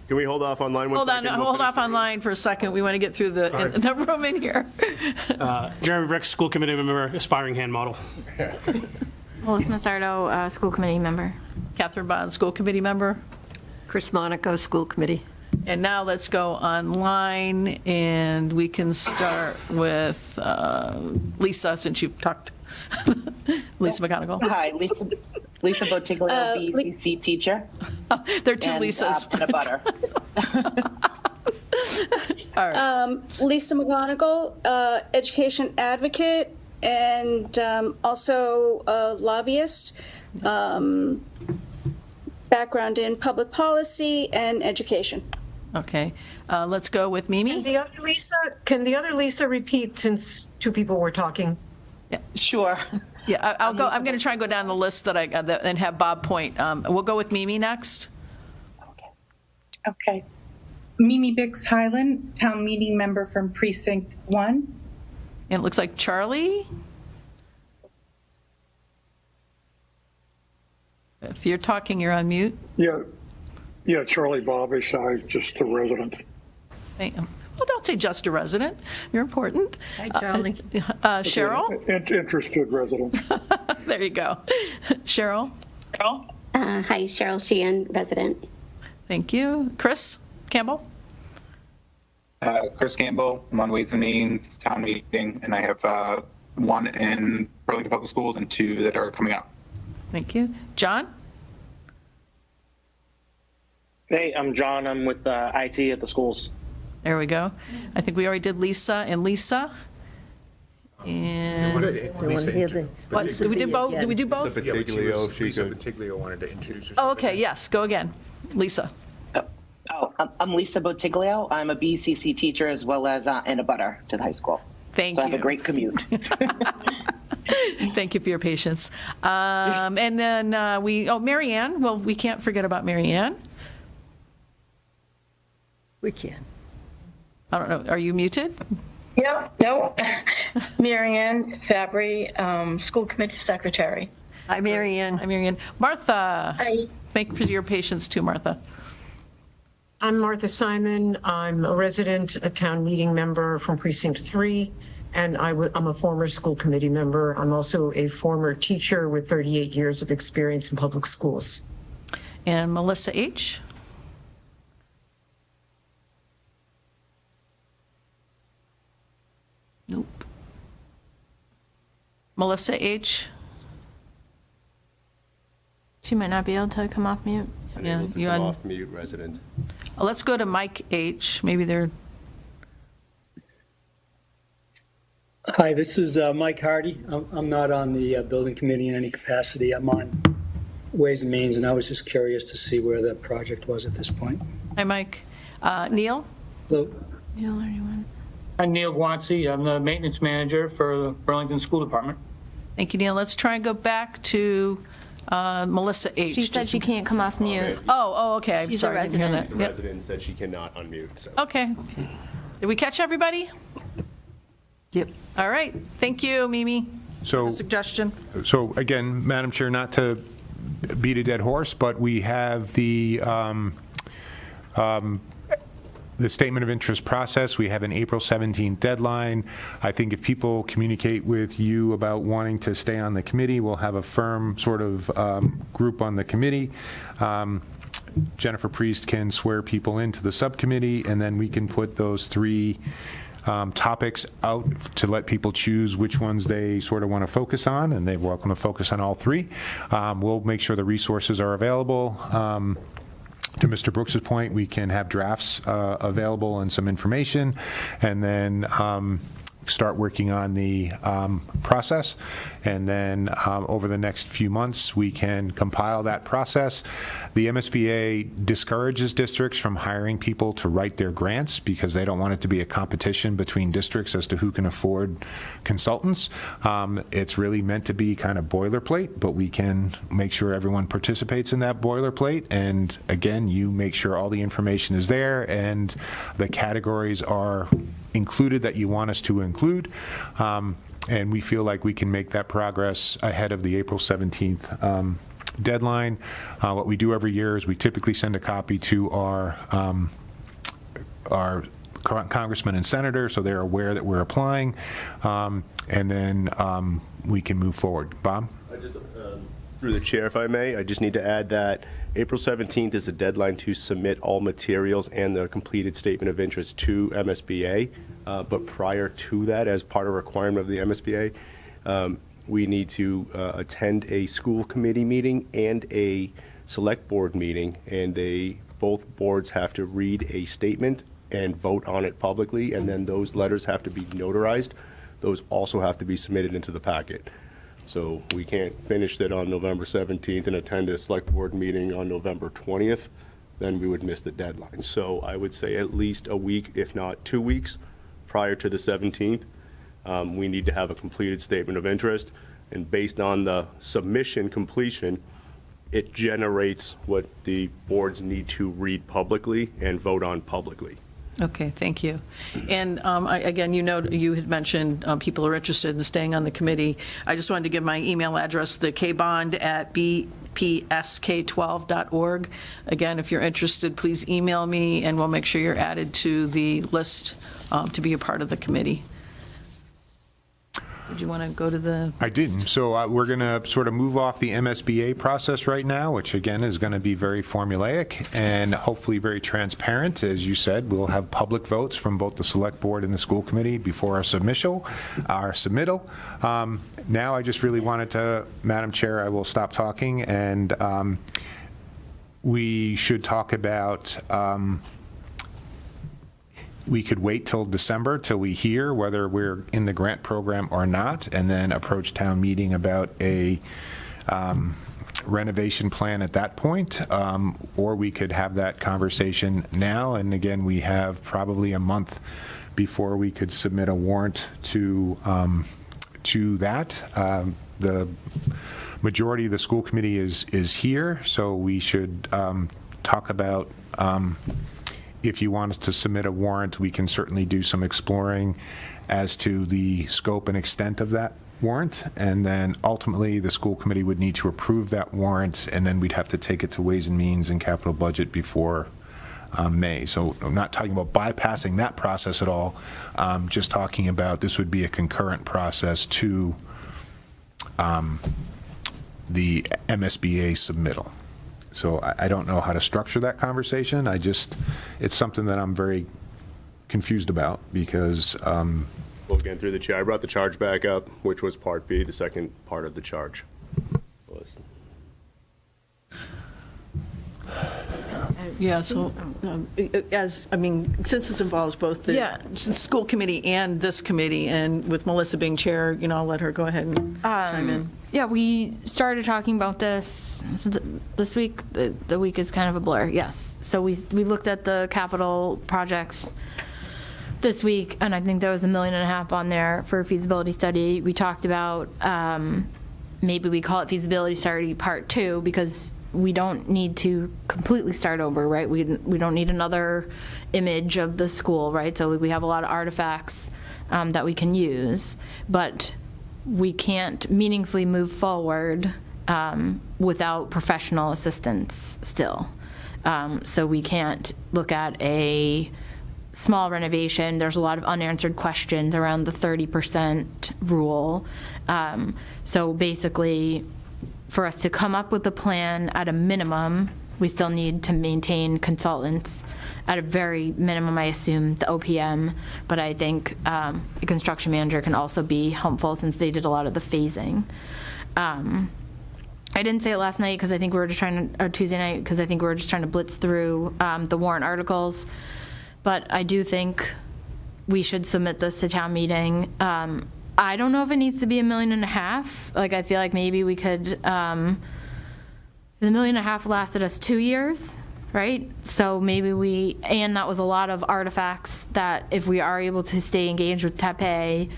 [SPEAKER 5] Can we hold off on line one
[SPEAKER 1] Hold on,
[SPEAKER 5] second? We'll
[SPEAKER 1] hold
[SPEAKER 5] finish
[SPEAKER 1] off
[SPEAKER 5] the-
[SPEAKER 1] online for a second. We want to get through the room in here.
[SPEAKER 8] Jeremy Brooks, School Committee member, aspiring hand model.
[SPEAKER 11] Melissa Massardo, school committee member.
[SPEAKER 1] Catherine Bond, school committee member.
[SPEAKER 9] Chris Monaco, School Committee.
[SPEAKER 1] And now let's go online, and we can start with Lisa, since you've talked. Lisa McGonigal.
[SPEAKER 17] Hi, Lisa Botiglio, BCC teacher.
[SPEAKER 1] There are two
[SPEAKER 17] and,
[SPEAKER 1] Lisas.
[SPEAKER 17] And a butter.
[SPEAKER 1] All right.
[SPEAKER 6] Lisa McGonigal, education advocate, and also a lobbyist. Background in public policy and education.
[SPEAKER 1] Okay. Let's go with Mimi.
[SPEAKER 10] Can the other Lisa repeat, since two people were talking?
[SPEAKER 17] Sure.
[SPEAKER 1] Yeah, I'll go. I'm going to try and go down the list that I and have Bob point. We'll go with Mimi next.
[SPEAKER 14] Okay. Mimi Bix Highland, town meeting member from Precinct 1.
[SPEAKER 1] And it looks like Charlie. If you're talking, you're on mute.
[SPEAKER 18] Yeah, Charlie Bobish, I'm just a resident.
[SPEAKER 1] Well, don't say just a resident. You're important.
[SPEAKER 9] Hi, Charlie.
[SPEAKER 1] Cheryl?
[SPEAKER 18] Interested resident.
[SPEAKER 1] There you go. Cheryl?
[SPEAKER 19] Hi, Cheryl Sheehan, resident.
[SPEAKER 1] Thank you. Chris Campbell?
[SPEAKER 7] Chris Campbell, I'm on Ways and Means, town meeting, and I have one in Burlington Public Schools and two that are coming up.
[SPEAKER 1] Thank you. John?
[SPEAKER 16] Hey, I'm John. I'm with IT at the schools.
[SPEAKER 1] There we go. I think we already did Lisa and Lisa. And what, did we do both? Did we do both?
[SPEAKER 2] Lisa Botiglio wanted to introduce herself.
[SPEAKER 1] Oh, okay. Yes. Go again. Lisa.
[SPEAKER 17] I'm Lisa Botiglio. I'm a BCC teacher as well as and a butter to the high school.
[SPEAKER 1] Thank
[SPEAKER 17] so
[SPEAKER 1] you.
[SPEAKER 17] I have a great commute.
[SPEAKER 1] Thank you for your patience. And then Mary Ann. Well, we can't forget about Mary Ann.
[SPEAKER 9] We can.
[SPEAKER 1] I don't know. Are you muted?
[SPEAKER 20] Yep, no. Mary Ann Fabry, school committee secretary.
[SPEAKER 9] Hi, Mary Ann.
[SPEAKER 1] Hi, Mary Ann. Martha.
[SPEAKER 20] Hi.
[SPEAKER 1] Thank you for your patience too, Martha.
[SPEAKER 10] I'm Martha Simon. I'm a resident, a town meeting member from Precinct 3, and I'm a former school committee member. I'm also a former teacher with 38 years of experience in public schools.
[SPEAKER 1] And Melissa H. Nope. Melissa H.
[SPEAKER 11] She might not be able to come off mute.
[SPEAKER 1] Yeah,
[SPEAKER 5] Unable to
[SPEAKER 1] you
[SPEAKER 5] come
[SPEAKER 1] on.
[SPEAKER 5] off mute, resident.
[SPEAKER 1] Let's go to Mike H. Maybe they're.
[SPEAKER 21] Hi, this is Mike Hardy. I'm not on the building committee in any capacity. I'm on Ways and Means, and I was just curious to see where the project was at this point.
[SPEAKER 1] Hi, Mike. Neil.
[SPEAKER 21] Hello.
[SPEAKER 11] Neil, anyone?
[SPEAKER 16] I'm Neil Guanci. I'm the maintenance manager for the Burlington School Department.
[SPEAKER 1] Thank you, Neil. Let's try and go back to Melissa H.
[SPEAKER 11] She said she can't come off mute.
[SPEAKER 1] Oh, okay. I'm
[SPEAKER 11] She's a
[SPEAKER 1] sorry. I didn't hear
[SPEAKER 11] resident.
[SPEAKER 1] that.
[SPEAKER 5] The
[SPEAKER 1] Yep.
[SPEAKER 5] resident said she cannot unmute, so.
[SPEAKER 1] Okay. Did we catch everybody?
[SPEAKER 9] Yep.
[SPEAKER 1] All right. Thank you, Mimi.
[SPEAKER 2] So,
[SPEAKER 1] Suggestion.
[SPEAKER 2] So again, Madam Chair, not to beat a dead horse, but we have the The statement of interest process, we have an April 17th deadline. I think if people communicate with you about wanting to stay on the committee, we'll have a firm sort of group on the committee. Jennifer Priest can swear people into the subcommittee, and then we can put those 3 topics out to let people choose which ones they sort of want to focus on, and they're welcome to focus on all 3. We'll make sure the resources are available. To Mr. Brooks's point, we can have drafts available and some information, and then start working on the process. And then over the next few months, we can compile that process. The MSBA discourages districts from hiring people to write their grants because they don't want it to be a competition between districts as to who can afford consultants. It's really meant to be kind of boilerplate, but we can make sure everyone participates in that boilerplate. And again, you make sure all the information is there and the categories are included that you want us to include, and we feel like we can make that progress ahead of the April 17th deadline. What we do every year is we typically send a copy to our congressmen and senators so they're aware that we're applying, and then we can move forward. Bob?
[SPEAKER 5] I just, through the chair, if I may, I just need to add that April 17th is the deadline to submit all materials and the completed statement of interest to MSBA. But prior to that, as part of a requirement of the MSBA, we need to attend a school committee meeting and a select board meeting, and both boards have to read a statement and vote on it publicly, and then those letters have to be notarized. Those also have to be submitted into the packet. So we can't finish it on November 17th and attend a select board meeting on November 20th, then we would miss the deadline. So I would say at least a week, if not 2 weeks, prior to the 17th, we need to have a completed statement of interest. And based on the submission completion, it generates what the boards need to read publicly and vote on publicly.
[SPEAKER 1] Okay, thank you. And again, you had mentioned people are interested in staying on the committee. I just wanted to give my email address, the kbond@bpsk12.org. Again, if you're interested, please email me, and we'll make sure you're added to the list to be a part of the committee. Did you want to go to the?
[SPEAKER 2] I didn't. So we're going to sort of move off the MSBA process right now, which again is going to be very formulaic and hopefully very transparent. As you said, we'll have public votes from both the select board and the school committee before our submittal. Now I just really wanted to, Madam Chair, I will stop talking, and we should talk about we could wait till December till we hear whether we're in the grant program or not, and then approach town meeting about a renovation plan at that point, or we could have that conversation now. And again, we have probably a month before we could submit a warrant to that. The majority of the school committee is here, so we should talk about if you want us to submit a warrant, we can certainly do some exploring as to the scope and extent of that warrant. And then ultimately, the school committee would need to approve that warrant, and then we'd have to take it to Ways and Means and Capital Budget before May. So I'm not talking about bypassing that process at all. Just talking about this would be a concurrent process to the MSBA submittal. So I don't know how to structure that conversation. It's something that I'm very confused about because.
[SPEAKER 5] Well, again, through the chair, I brought the charge back up, which was Part B, the second part of the charge.
[SPEAKER 1] Yeah, so since this involves both the school committee and this committee, and with Melissa being chair, I'll let her go ahead and chime in.
[SPEAKER 11] Yeah, we started talking about this this week. The week is kind of a blur, yes. So we looked at the capital projects this week, and I think there was $1.5 million on there for a feasibility study. We talked about maybe we call it feasibility study part 2, because we don't need to completely start over, right? We don't need another image of the school, right? So we have a lot of artifacts that we can use, but we can't meaningfully move forward without professional assistance still. So we can't look at a small renovation. There's a lot of unanswered questions around the 30% rule. So basically, for us to come up with a plan at a minimum, we still need to maintain consultants. At a very minimum, I assume the OPM, but I think a construction manager can also be helpful since they did a lot of the phasing. I didn't say it last night because I think we were just trying to, or Tuesday night, because I think we were just trying to blitz through the warrant articles. But I do think we should submit this to town meeting. I don't know if it needs to be $1.5 million. Like, I feel like maybe we could, the $1.5 million lasted us 2 years, right? So maybe and that was a lot of artifacts that if we are able to stay engaged with Taipei,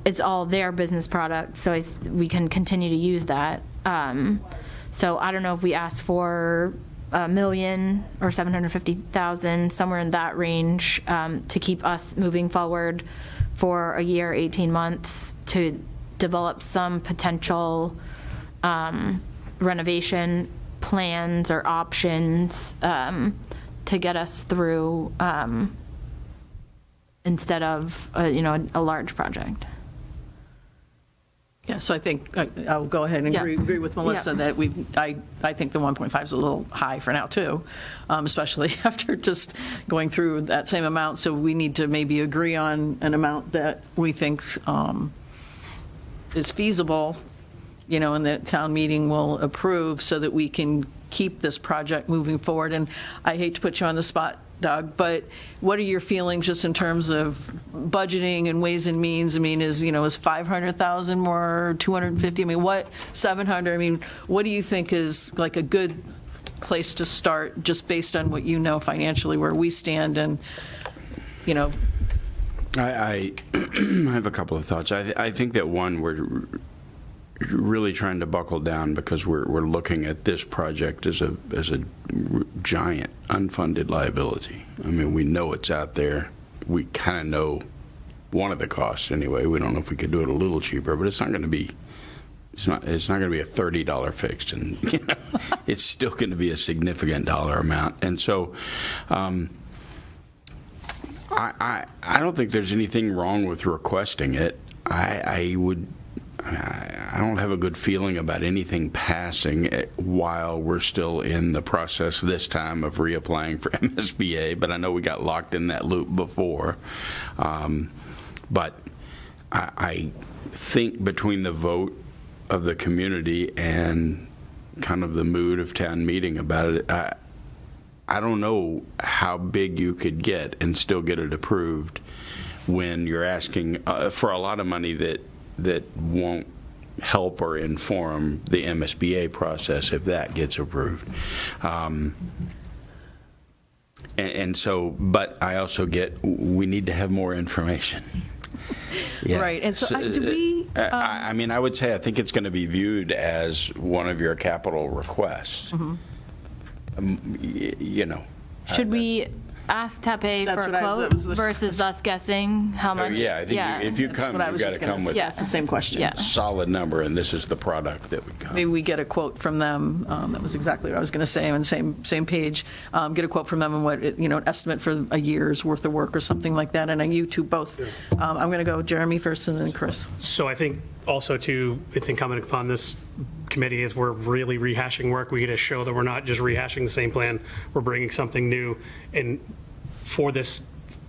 [SPEAKER 11] it's all their business product, so we can continue to use that. So I don't know if we ask for $1 million or $750,000, somewhere in that range, to keep us moving forward for a year, 18 months, to develop some potential renovation plans or options to get us through instead of a large project.
[SPEAKER 1] Yeah, so I think I'll go ahead and agree with Melissa that I think the 1.5 is a little high for now too, especially after just going through that same amount. So we need to maybe agree on an amount that we think is feasible, and that town meeting will approve so that we can keep this project moving forward. And I hate to put you on the spot, Doug, but what are your feelings just in terms of budgeting and ways and means? I mean, is 500,000 more, 250? I mean, what, 700? I mean, what do you think is like a good place to start, just based on what you know financially, where we stand, and
[SPEAKER 4] I have a couple of thoughts. I think that one, we're really trying to buckle down because we're looking at this project as a giant unfunded liability. I mean, we know it's out there. We kind of know one of the costs anyway. We don't know if we could do it a little cheaper, but it's not going to be. It's not going to be a $30 fixed, and it's still going to be a significant dollar amount. And so, I don't think there's anything wrong with requesting it. I don't have a good feeling about anything passing while we're still in the process this time of reapplying for MSBA, but I know we got locked in that loop before. But I think between the vote of the community and kind of the mood of town meeting about it, I don't know how big you could get and still get it approved when you're asking for a lot of money that won't help or inform the MSBA process if that gets approved. And so, but I also get, we need to have more information. Yeah.
[SPEAKER 1] Right, and so do we...
[SPEAKER 4] I mean, I would say I think it's going to be viewed as one of your capital requests.
[SPEAKER 11] Should we ask Taipei for a quote versus us guessing how much?
[SPEAKER 4] Yeah, I think if you come, you've got to come with
[SPEAKER 1] the same question.
[SPEAKER 11] Yeah.
[SPEAKER 4] Solid number, and this is the product that would come.
[SPEAKER 1] Maybe we get a quote from them. That was exactly what I was going to say on the same page. Get a quote from them and what an estimate for a year's worth of work or something like that. And you two both. I'm going to go Jeremy first and then Chris.
[SPEAKER 8] So I think also it's incumbent upon this committee, as we're really rehashing work, we get to show that we're not just rehashing the same plan, we're bringing something new. And for this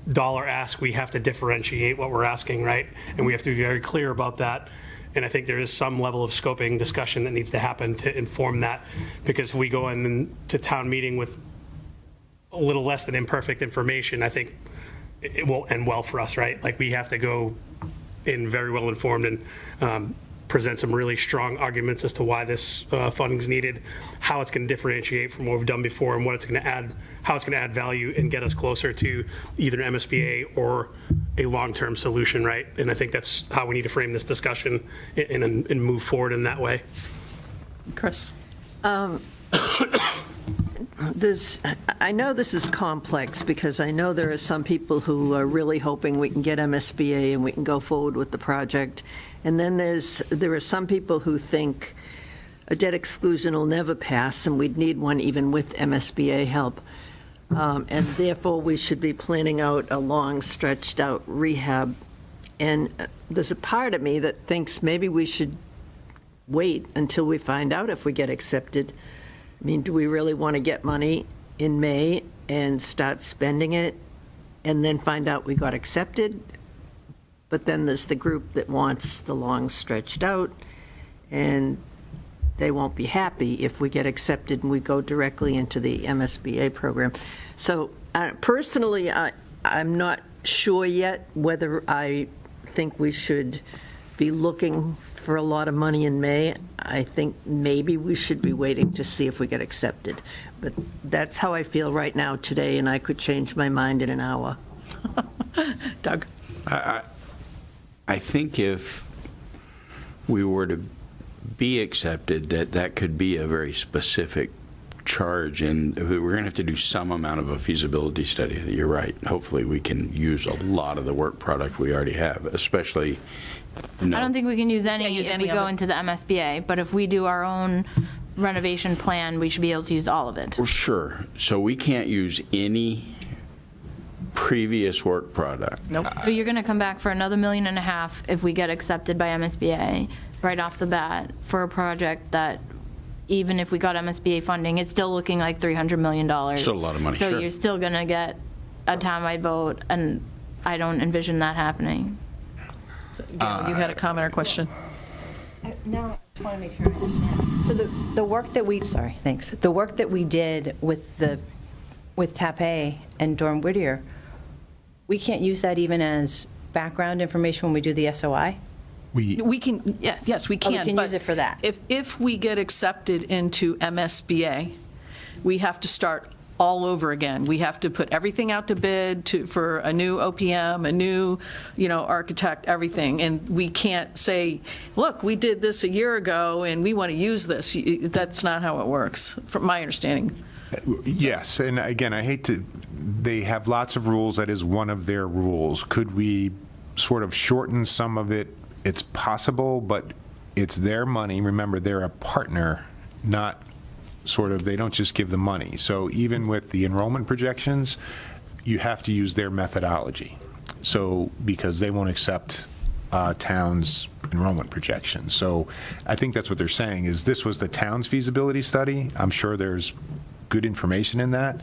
[SPEAKER 8] dollar ask, we have to differentiate what we're asking, right? And we have to be very clear about that. And I think there is some level of scoping discussion that needs to happen to inform that, because if we go into town meeting with a little less than imperfect information, I think it won't end well for us, right? Like, we have to go in very well informed and present some really strong arguments as to why this funding is needed, how it's going to differentiate from what we've done before, and what it's going to add, how it's going to add value and get us closer to either an MSBA or a long-term solution, right? And I think that's how we need to frame this discussion and move forward in that way.
[SPEAKER 1] Chris.
[SPEAKER 9] I know this is complex, because I know there are some people who are really hoping we can get MSBA and we can go forward with the project. And then there are some people who think a debt exclusion will never pass and we'd need one even with MSBA help. and therefore we should be planning out a long, stretched-out rehab. And there's a part of me that thinks maybe we should wait until we find out if we get accepted. I mean, do we really want to get money in May and start spending it and then find out we got accepted? But then there's the group that wants the long stretched out, and they won't be happy if we get accepted and we go directly into the MSBA program. So personally, I'm not sure yet whether I think we should be looking for a lot of money in May. I think maybe we should be waiting to see if we get accepted. But that's how I feel right now today, and I could change my mind in an hour.
[SPEAKER 1] Doug?
[SPEAKER 4] I think if we were to be accepted, that could be a very specific charge, and we're going to have to do some amount of a feasibility study. You're right. Hopefully we can use a lot of the work product we already have, especially.
[SPEAKER 11] I don't think we can use any if we
[SPEAKER 1] of
[SPEAKER 11] go
[SPEAKER 1] it.
[SPEAKER 11] into the MSBA, but if we do our own renovation plan, we should be able to use all of it.
[SPEAKER 4] Well, sure. So we can't use any previous work product.
[SPEAKER 1] Nope.
[SPEAKER 11] So you're going to come back for another $1.5 million if we get accepted by MSBA right off the bat for a project that, even if we got MSBA funding, it's still looking like $300 million.
[SPEAKER 4] Still a lot of money,
[SPEAKER 11] So
[SPEAKER 4] sure.
[SPEAKER 11] you're still going to get a townwide vote, and I don't envision that happening.
[SPEAKER 1] Gail, you had a comment or question?
[SPEAKER 15] No, I just want to make sure I understand. So the work that we, sorry, thanks. The work that we did with TAP-A and Durham Whittier, we can't use that even as background information when we do the SOI?
[SPEAKER 1] We can, yes, we can.
[SPEAKER 15] we can
[SPEAKER 1] but
[SPEAKER 15] use it for that.
[SPEAKER 1] If we get accepted into MSBA, we have to start all over again. We have to put everything out to bid for a new OPM, a new, architect, everything. And we can't say, look, we did this a year ago and we want to use this. That's not how it works, from my understanding.
[SPEAKER 2] Yes, and again, I hate to, they have lots of rules. That is one of their rules. Could we sort of shorten some of it? It's possible, but it's their money. Remember, they're a partner, not sort of, they don't just give the money. So even with the enrollment projections, you have to use their methodology. So, because they won't accept towns' enrollment projections. So I think that's what they're saying, is this was the town's feasibility study. I'm sure there's good information in that.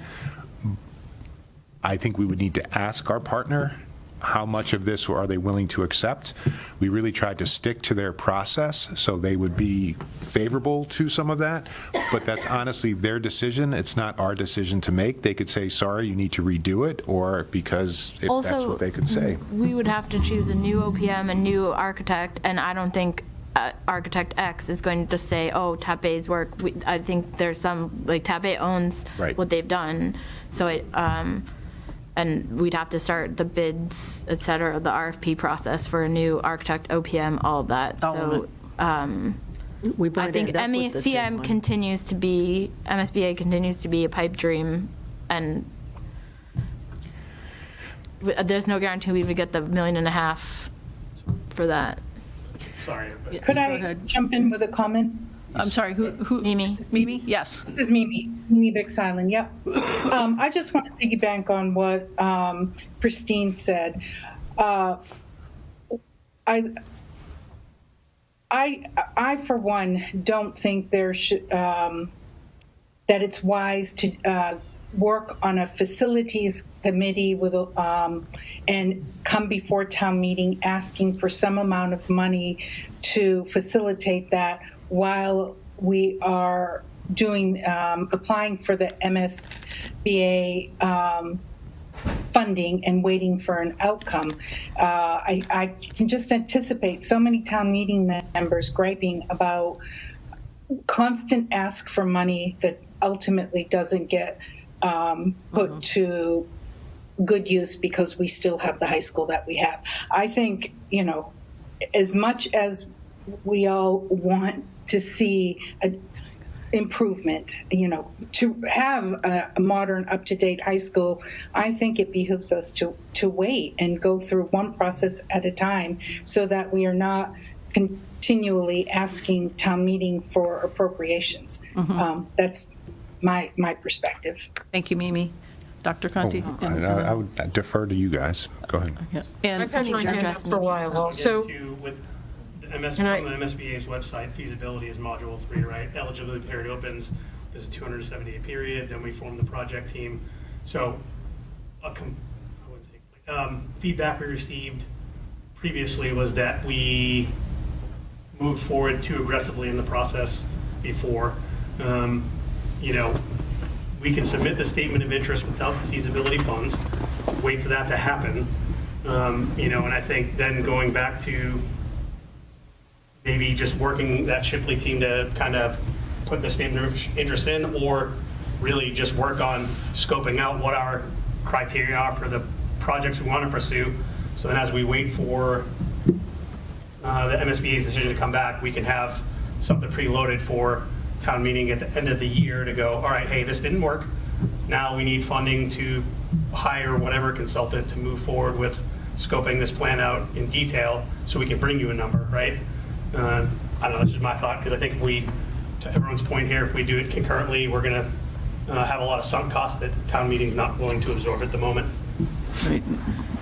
[SPEAKER 2] I think we would need to ask our partner how much of this are they willing to accept. We really tried to stick to their process so they would be favorable to some of that, but that's honestly their decision. It's not our decision to make. They could say, sorry, you need to redo it, or because if
[SPEAKER 11] Also,
[SPEAKER 2] that's what they could say.
[SPEAKER 11] We would have to choose a new OPM, a new architect, and I don't think Architect X is going to just say, oh, TAP-A's work. I think there's some, like, TAP-A owns
[SPEAKER 2] Right.
[SPEAKER 11] what they've done, so it, and we'd have to start the bids, et cetera, the RFP process for a new architect, OPM, all of that.
[SPEAKER 1] All of
[SPEAKER 11] So
[SPEAKER 9] We
[SPEAKER 11] I
[SPEAKER 9] might
[SPEAKER 11] think
[SPEAKER 9] end up with the same
[SPEAKER 11] MSBA
[SPEAKER 9] one.
[SPEAKER 11] continues to be a pipe dream, and there's no guarantee we would get the $1.5 million for that.
[SPEAKER 8] Sorry.
[SPEAKER 14] Could
[SPEAKER 1] Go
[SPEAKER 14] I
[SPEAKER 1] ahead.
[SPEAKER 14] jump in with a comment?
[SPEAKER 1] I'm sorry, who?
[SPEAKER 11] Mimi.
[SPEAKER 1] Mimi? Yes.
[SPEAKER 14] This is Mimi Big Silent, yep. I just want to piggyback on what Christine said. I, for one, don't think there should, that it's wise to work on a facilities committee with, and come before town meeting asking for some amount of money to facilitate that while we are doing, applying for the MSBA funding and waiting for an outcome. I can just anticipate so many town meeting members griping about constant ask for money that ultimately doesn't get put to good use because we still have the high school that we have. I think, as much as we all want to see an improvement, to have a modern, up-to-date high school, I think it behooves us to wait and go through one process at a time so that we are not continually asking town meeting for appropriations. That's my perspective.
[SPEAKER 1] Thank you, Mimi. Dr. Conti?
[SPEAKER 2] I would defer to you guys. Go ahead.
[SPEAKER 1] Yeah. And
[SPEAKER 10] I've had my hand up for a while also.
[SPEAKER 8] With the from the MSBA's website, feasibility is module 3, right? Eligibility period opens, there's a 270-day period, then we form the project team. So, feedback we received previously was that we moved forward too aggressively in the process before. We can submit the statement of interest without the feasibility funds, wait for that to happen, and I think then going back to maybe just working that Shipley team to kind of put the statement of interest in, or really just work on scoping out what our criteria are for the projects we want to pursue. So then as we wait for the MSBA's decision to come back, we can have something preloaded for town meeting at the end of the year to go, all right, hey, this didn't work. Now we need funding to hire whatever consultant to move forward with scoping this plan out in detail so we can bring you a number, right? I don't know, that's just my thought, because I think if we, to everyone's point here, if we do it concurrently, we're going to have a lot of sunk costs that town meeting's not willing to absorb at the moment.
[SPEAKER 1] Right.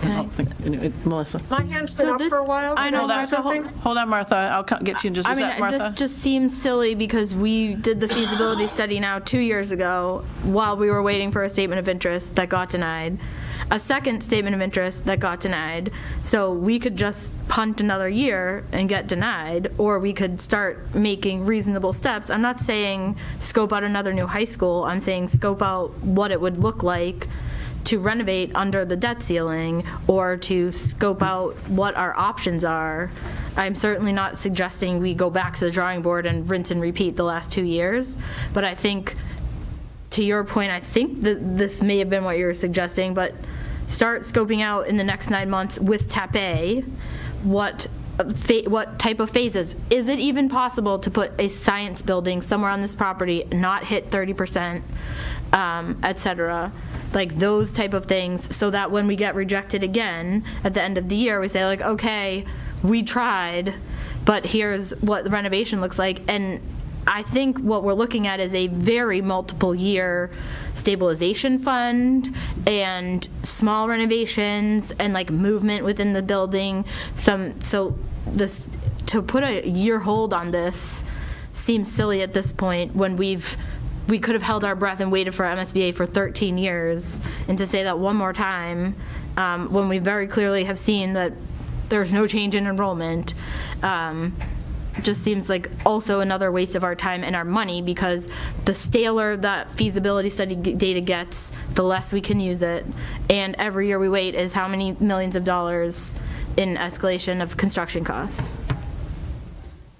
[SPEAKER 1] I don't think, anyway, Melissa.
[SPEAKER 10] My hand's been up for a while.
[SPEAKER 11] I know, Martha,
[SPEAKER 1] Hold on, Martha. I'll get you in just a sec, Martha.
[SPEAKER 11] This just seems silly because we did the feasibility study now 2 years ago while we were waiting for a statement of interest that got denied, a second statement of interest that got denied. So we could just punt another year and get denied, or we could start making reasonable steps. I'm not saying scope out another new high school. I'm saying scope out what it would look like to renovate under the debt ceiling, or to scope out what our options are. I'm certainly not suggesting we go back to the drawing board and rinse and repeat the last 2 years, but I think, to your point, I think that this may have been what you were suggesting, but start scoping out in the next 9 months with TAP what type of phases. Is it even possible to put a science building somewhere on this property, not hit 30%, et cetera? Like those type of things, so that when we get rejected again at the end of the year, we say like, okay, we tried, but here's what the renovation looks like. And I think what we're looking at is a very multiple year stabilization fund and small renovations and like movement within the building. To put a year hold on this seems silly at this point when we could have held our breath and waited for MSBA for 13 years, and to say that one more time, when we very clearly have seen that there's no change in enrollment, just seems like also another waste of our time and our money, because the staler that feasibility study data gets, the less we can use it. And every year we wait is how many millions of dollars in escalation of construction costs.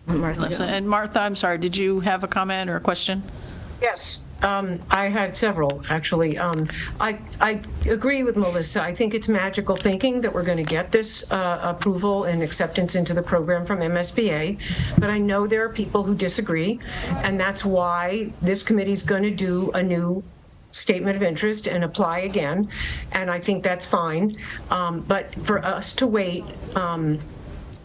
[SPEAKER 1] Melissa. And Martha, I'm sorry, did you have a comment or a question?
[SPEAKER 10] Yes, I had several, actually. I agree with Melissa. I think it's magical thinking that we're going to get this approval and acceptance into the program from MSBA, but I know there are people who disagree, and that's why this committee is going to do a new statement of interest and apply again, and I think that's fine. But for us to wait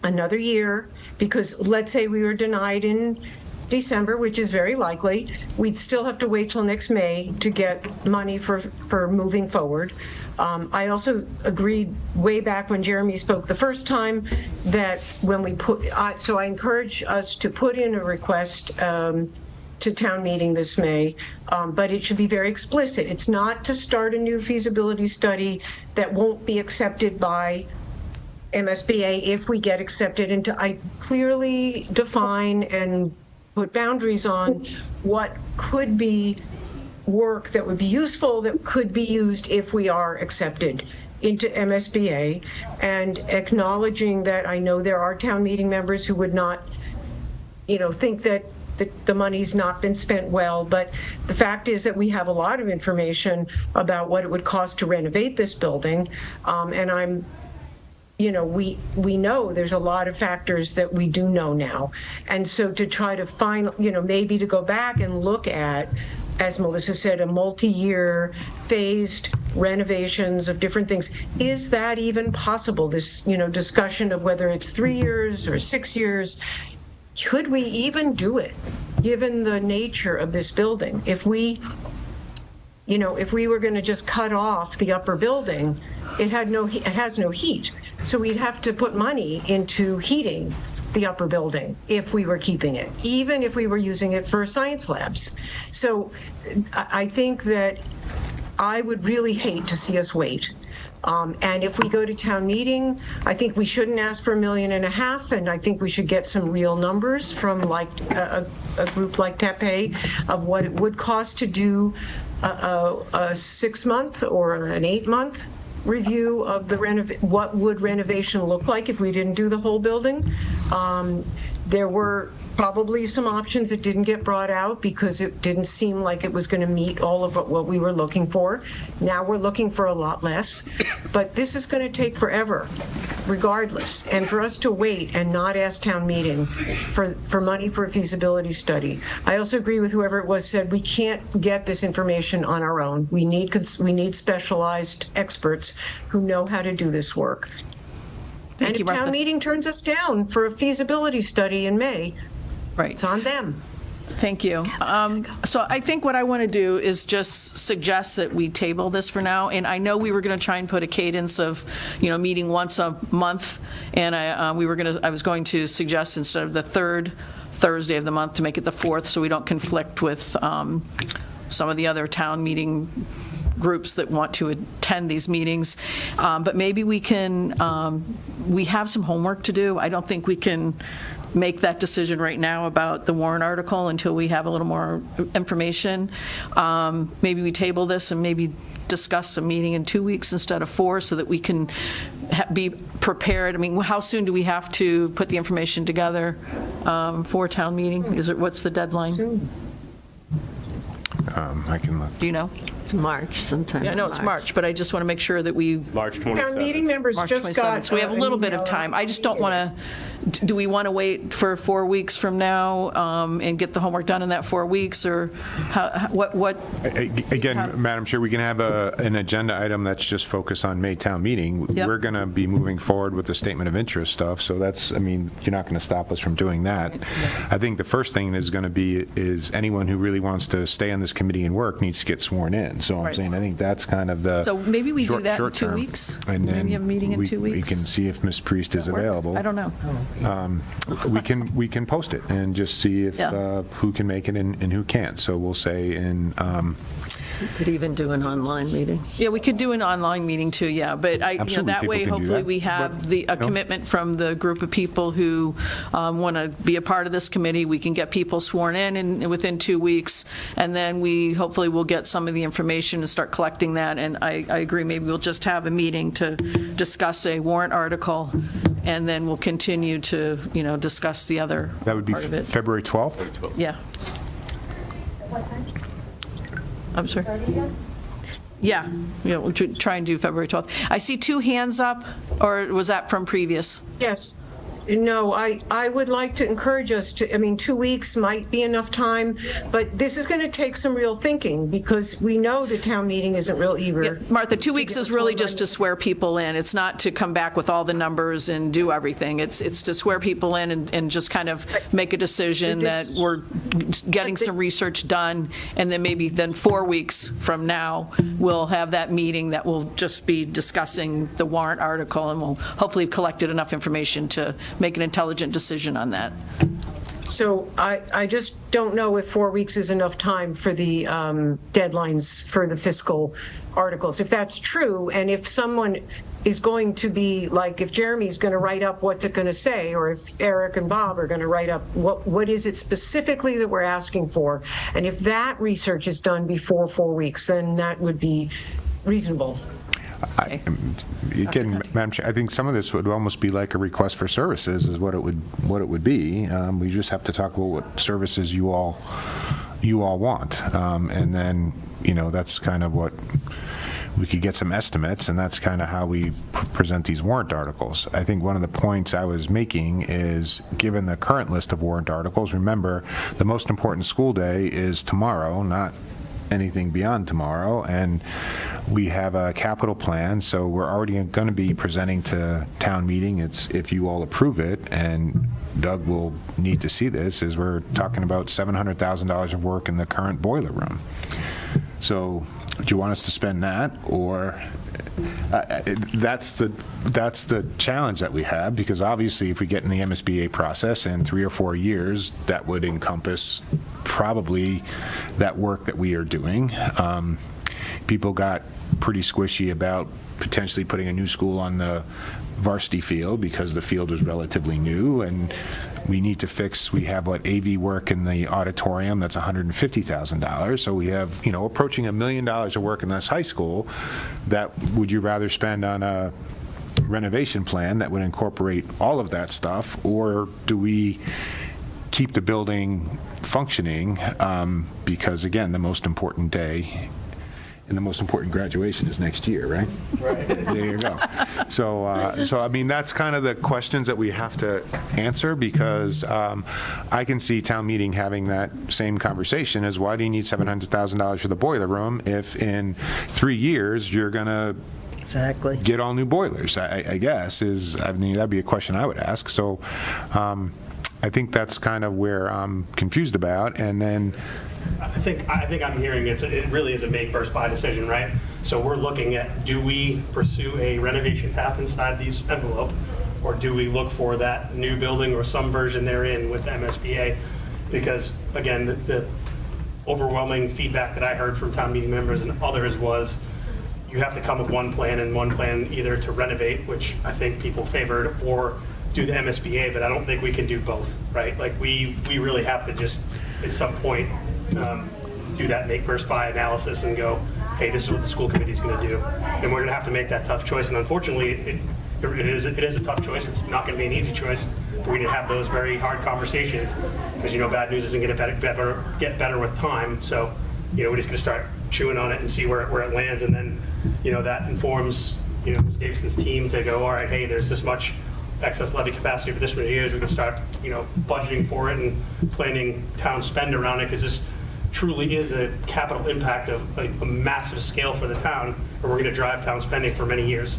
[SPEAKER 10] another year, because let's say we were denied in December, which is very likely, we'd still have to wait till next May to get money for moving forward. I also agreed way back when Jeremy spoke the first time that when we so I encourage us to put in a request to town meeting this May, but it should be very explicit. It's not to start a new feasibility study that won't be accepted by MSBA if we get accepted, and I clearly define and put boundaries on what could be work that would be useful, that could be used if we are accepted into MSBA, and acknowledging that I know there are town meeting members who would not, think that the money's not been spent well, but the fact is that we have a lot of information about what it would cost to renovate this building, and we know there's a lot of factors that we do know now. And so to try to find, maybe to go back and look at, as Melissa said, a multi-year phased renovations of different things, is that even possible? This, discussion of whether it's 3 years or 6 years, could we even do it given the nature of this building? If we, you know, if we were going to just cut off the upper building, it has no heat. So we'd have to put money into heating the upper building if we were keeping it, even if we were using it for science labs. So I think that I would really hate to see us wait. And if we go to town meeting, I think we shouldn't ask for $1.5 million, and I think we should get some real numbers from like a group like TAPE of what it would cost to do a 6-month or an 8-month review of the what would renovation look like if we didn't do the whole building. There were probably some options that didn't get brought out because it didn't seem like it was going to meet all of what we were looking for. Now we're looking for a lot less, but this is going to take forever, regardless. And for us to wait and not ask town meeting for money for a feasibility study. I also agree with whoever it was said we can't get this information on our own. We need specialized experts who know how to do this work. And if town meeting turns us down for a feasibility study in May,
[SPEAKER 1] right,
[SPEAKER 10] it's on them.
[SPEAKER 1] Thank you. So I think what I want to do is just suggest that we table this for now. And I know we were going to try and put a cadence of, meeting once a month. And I was going to suggest instead of the third Thursday of the month to make it the fourth, so we don't conflict with some of the other town meeting groups that want to attend these meetings. But maybe we can, we have some homework to do. I don't think we can make that decision right now about the warrant article until we have a little more information. Maybe we table this and maybe discuss a meeting in 2 weeks instead of 4 so that we can be prepared. I mean, how soon do we have to put the information together for town meeting? What's the deadline?
[SPEAKER 10] Soon.
[SPEAKER 2] I can look.
[SPEAKER 1] Do you know?
[SPEAKER 9] It's March sometime.
[SPEAKER 1] Yeah, I know it's March, but I just want to make sure that we...
[SPEAKER 5] March 27th.
[SPEAKER 10] Town meeting members
[SPEAKER 1] March
[SPEAKER 10] just
[SPEAKER 1] 27th.
[SPEAKER 10] got.
[SPEAKER 1] So we have a little bit of time. I just don't want to, do we want to wait for 4 weeks from now and get the homework done in that 4 weeks, or what?
[SPEAKER 2] Again, Madam Chair, we can have an agenda item that's just focused on May town meeting.
[SPEAKER 1] Yep.
[SPEAKER 2] We're going to be moving forward with the statement of interest stuff, so that's, I mean, you're not going to stop us from doing that. I think the first thing is going to be is anyone who really wants to stay on this committee and work needs to get sworn in. So I'm
[SPEAKER 1] Right.
[SPEAKER 2] saying I think that's kind of the
[SPEAKER 1] So maybe we do that in
[SPEAKER 2] short
[SPEAKER 1] 2
[SPEAKER 2] term.
[SPEAKER 1] weeks?
[SPEAKER 2] And then
[SPEAKER 1] Maybe have a meeting in
[SPEAKER 2] we-
[SPEAKER 1] 2 weeks?
[SPEAKER 2] We can see if Ms. Priest is available.
[SPEAKER 1] I don't know.
[SPEAKER 2] We can post it and just see if
[SPEAKER 1] Yeah.
[SPEAKER 2] who can make it and who can't. So we'll say in
[SPEAKER 9] We could even do an online meeting.
[SPEAKER 1] Yeah, we could do an online meeting too, yeah, but
[SPEAKER 2] Absolutely,
[SPEAKER 1] that
[SPEAKER 2] people
[SPEAKER 1] way,
[SPEAKER 2] can do
[SPEAKER 1] hopefully
[SPEAKER 2] that.
[SPEAKER 1] we have a commitment from the group of people who want to be a part of this committee. We can get people sworn in within 2 weeks, and then we hopefully will get some of the information and start collecting that. And I agree, maybe we'll just have a meeting to discuss a warrant article, and then we'll continue to, discuss the other
[SPEAKER 2] that would be
[SPEAKER 1] part of it.
[SPEAKER 2] February 12th.
[SPEAKER 1] Yeah. I'm sorry? Yeah, we'll try and do February 12th. I see 2 hands up, or was that from previous?
[SPEAKER 10] Yes. No, I would like to encourage us to, 2 weeks might be enough time, but this is going to take some real thinking because we know the town meeting isn't real eager.
[SPEAKER 1] Martha, 2 weeks is really just to swear people in. It's not to come back with all the numbers and do everything. It's to swear people in and just kind of make a decision that we're getting some research done, and then maybe 4 weeks from now, we'll have that meeting that will just be discussing the warrant article, and we'll hopefully have collected enough information to make an intelligent decision on that.
[SPEAKER 10] So I just don't know if 4 weeks is enough time for the deadlines for the fiscal articles. If that's true, and if someone is going to be, like, if Jeremy's going to write up what's it going to say, or if Eric and Bob are going to write up what is it specifically that we're asking for, and if that research is done before 4 weeks, then that would be reasonable.
[SPEAKER 2] Again, Madam Chair, I think some of this would almost be like a request for services is what it would be. We just have to talk about what services you all want. And then, that's kind of what we could get some estimates, and that's kind of how we present these warrant articles. I think one of the points I was making is, given the current list of warrant articles, remember, the most important school day is tomorrow, not anything beyond tomorrow, and we have a capital plan, so we're already going to be presenting to town meeting. It's if you all approve it, and Doug will need to see this, is we're talking about $700,000 of work in the current boiler room. So do you want us to spend that, or that's the challenge that we have, because obviously if we get in the MSBA process in 3 or 4 years, that would encompass probably that work that we are doing. People got pretty squishy about potentially putting a new school on the varsity field because the field was relatively new, and we need to fix, we have AV work in the auditorium, that's $150,000. So we have, approaching $1 million of work in this high school that would you rather spend on a renovation plan that would incorporate all of that stuff, or do we keep the building functioning? Because again, the most important day and the most important graduation is next year, right? Right. There you go. So I mean, that's kind of the questions that we have to answer, because I can see town meeting having that same conversation as, why do you need $700,000 for the boiler room if in 3 years you're going to
[SPEAKER 9] exactly
[SPEAKER 2] get all new boilers? I guess that'd be a question I would ask. So I think that's kind of where I'm confused about. And then
[SPEAKER 8] I think I'm hearing it really is a make versus buy decision, right? So we're looking at, do we pursue a renovation path inside these envelope, or do we look for that new building or some version therein with MSBA? Because again, the overwhelming feedback that I heard from town meeting members and others was, you have to come with one plan, and one plan either to renovate, which I think people favored, or do the MSBA, but I don't think we can do both, right? Like we really have to just at some point do that make versus buy analysis and go, hey, this is what the school committee is going to do, and we're going to have to make that tough choice. And unfortunately, it is a tough choice. It's not going to be an easy choice. We're going to have those very hard conversations, because bad news isn't going to get better with time. So we're just going to start chewing on it and see where it lands, and then that informs Davison's team to go, all right, hey, there's this much excess levy capacity for this many years. We can start budgeting for it and planning town spend around it, because this truly is a capital impact of a massive scale for the town, and we're going to drive town spending for many years.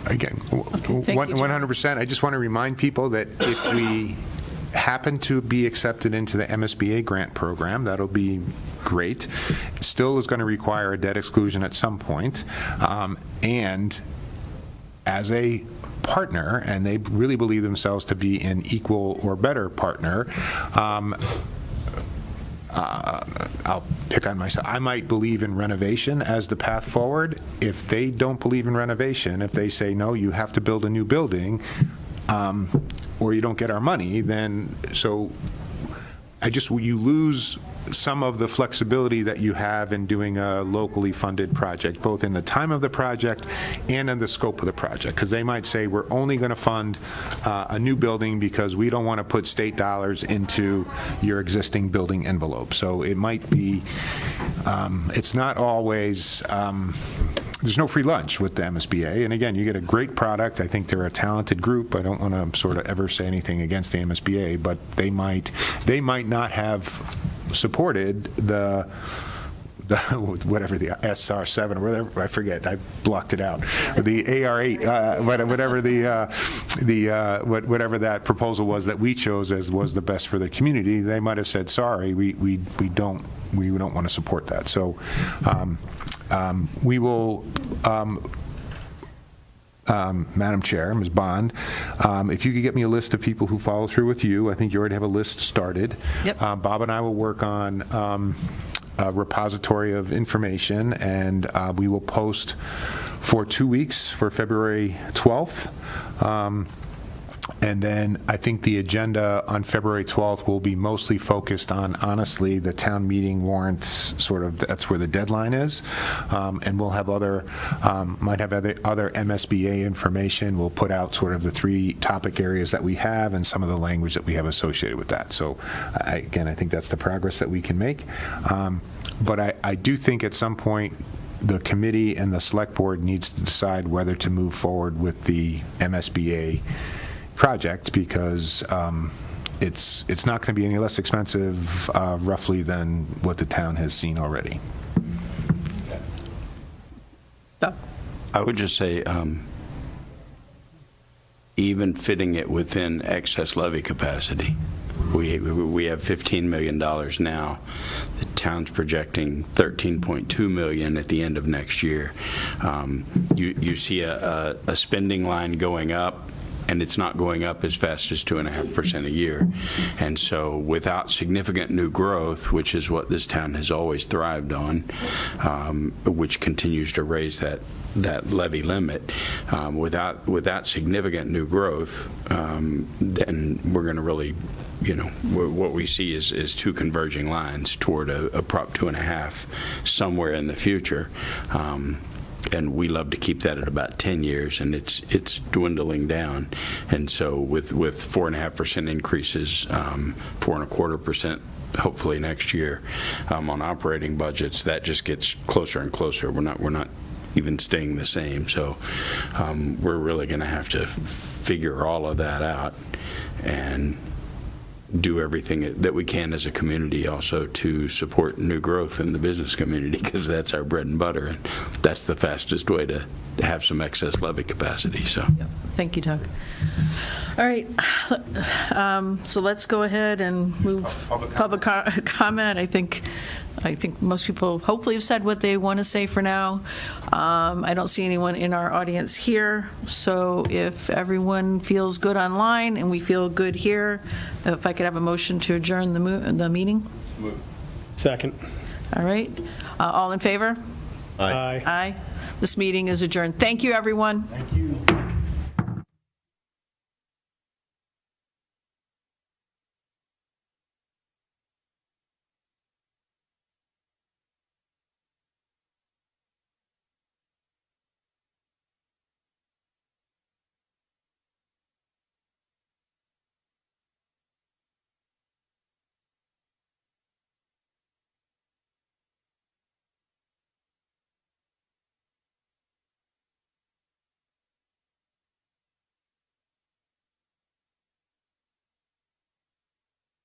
[SPEAKER 2] Again, 100%. I just want to remind people that if we happen to be accepted into the MSBA grant program, that'll be great. It still is going to require a debt exclusion at some point. And as a partner, and they really believe themselves to be an equal or better partner, I'll pick on myself. I might believe in renovation as the path forward. If they don't believe in renovation, if they say, no, you have to build a new building, or you don't get our money, then you lose some of the flexibility that you have in doing a locally funded project, both in the time of the project and in the scope of the project. Because they might say, we're only going to fund a new building because we don't want to put state dollars into your existing building envelope. So it might be, it's not always, there's no free lunch with the MSBA. And again, you get a great product. I think they're a talented group. I don't want to sort of ever say anything against the MSBA, but they might not have supported the whatever the SR7 or whatever, I forget, I blocked it out, the AR8, whatever that proposal was that we chose as was the best for the community. They might have said, sorry, we don't want to support that. So we will, Madam Chair, Ms. Bond, if you could get me a list of people who follow through with you. I think you already have a list started.
[SPEAKER 1] Yep.
[SPEAKER 2] Bob and I will work on a repository of information, and we will post for 2 weeks for February 12th. And then I think the agenda on February 12th will be mostly focused on, honestly, the town meeting warrants, sort of, that's where the deadline is. And we'll have might have other MSBA information. We'll put out sort of the 3 topic areas that we have and some of the language that we have associated with that. So again, I think that's the progress that we can make. But I do think at some point, the committee and the select board needs to decide whether to move forward with the MSBA project, because it's not going to be any less expensive roughly than what the town has seen already.
[SPEAKER 4] I would just say even fitting it within excess levy capacity We have $15 million now. The town's projecting $13.2 million at the end of next year. You see a spending line going up, and it's not going up as fast as 2.5% a year. And so without significant new growth, which is what this town has always thrived on, which continues to raise that levy limit, without significant new growth, then we're going to really, what we see is two converging lines toward a Prop 2.5 somewhere in the future. And we love to keep that at about 10 years, and it's dwindling down. And so with 4.5% increases, 4.25% hopefully next year on operating budgets, that just gets closer and closer. We're not even staying the same. So we're really going to have to figure all of that out and do everything that we can as a community also to support new growth in the business community, because that's our bread and butter, and that's the fastest way to have some excess levy capacity. So
[SPEAKER 1] Thank you, Doug. All right, so let's go ahead and move public comment. I think most people hopefully have said what they want to say for now. I don't see anyone in our audience here, so if everyone feels good online and we feel good here, if I could have a motion to adjourn the meeting?
[SPEAKER 8] Second.
[SPEAKER 1] All right, all in favor?
[SPEAKER 8] Aye.
[SPEAKER 1] Aye. This meeting is adjourned. Thank you, everyone.
[SPEAKER 2] Thank you.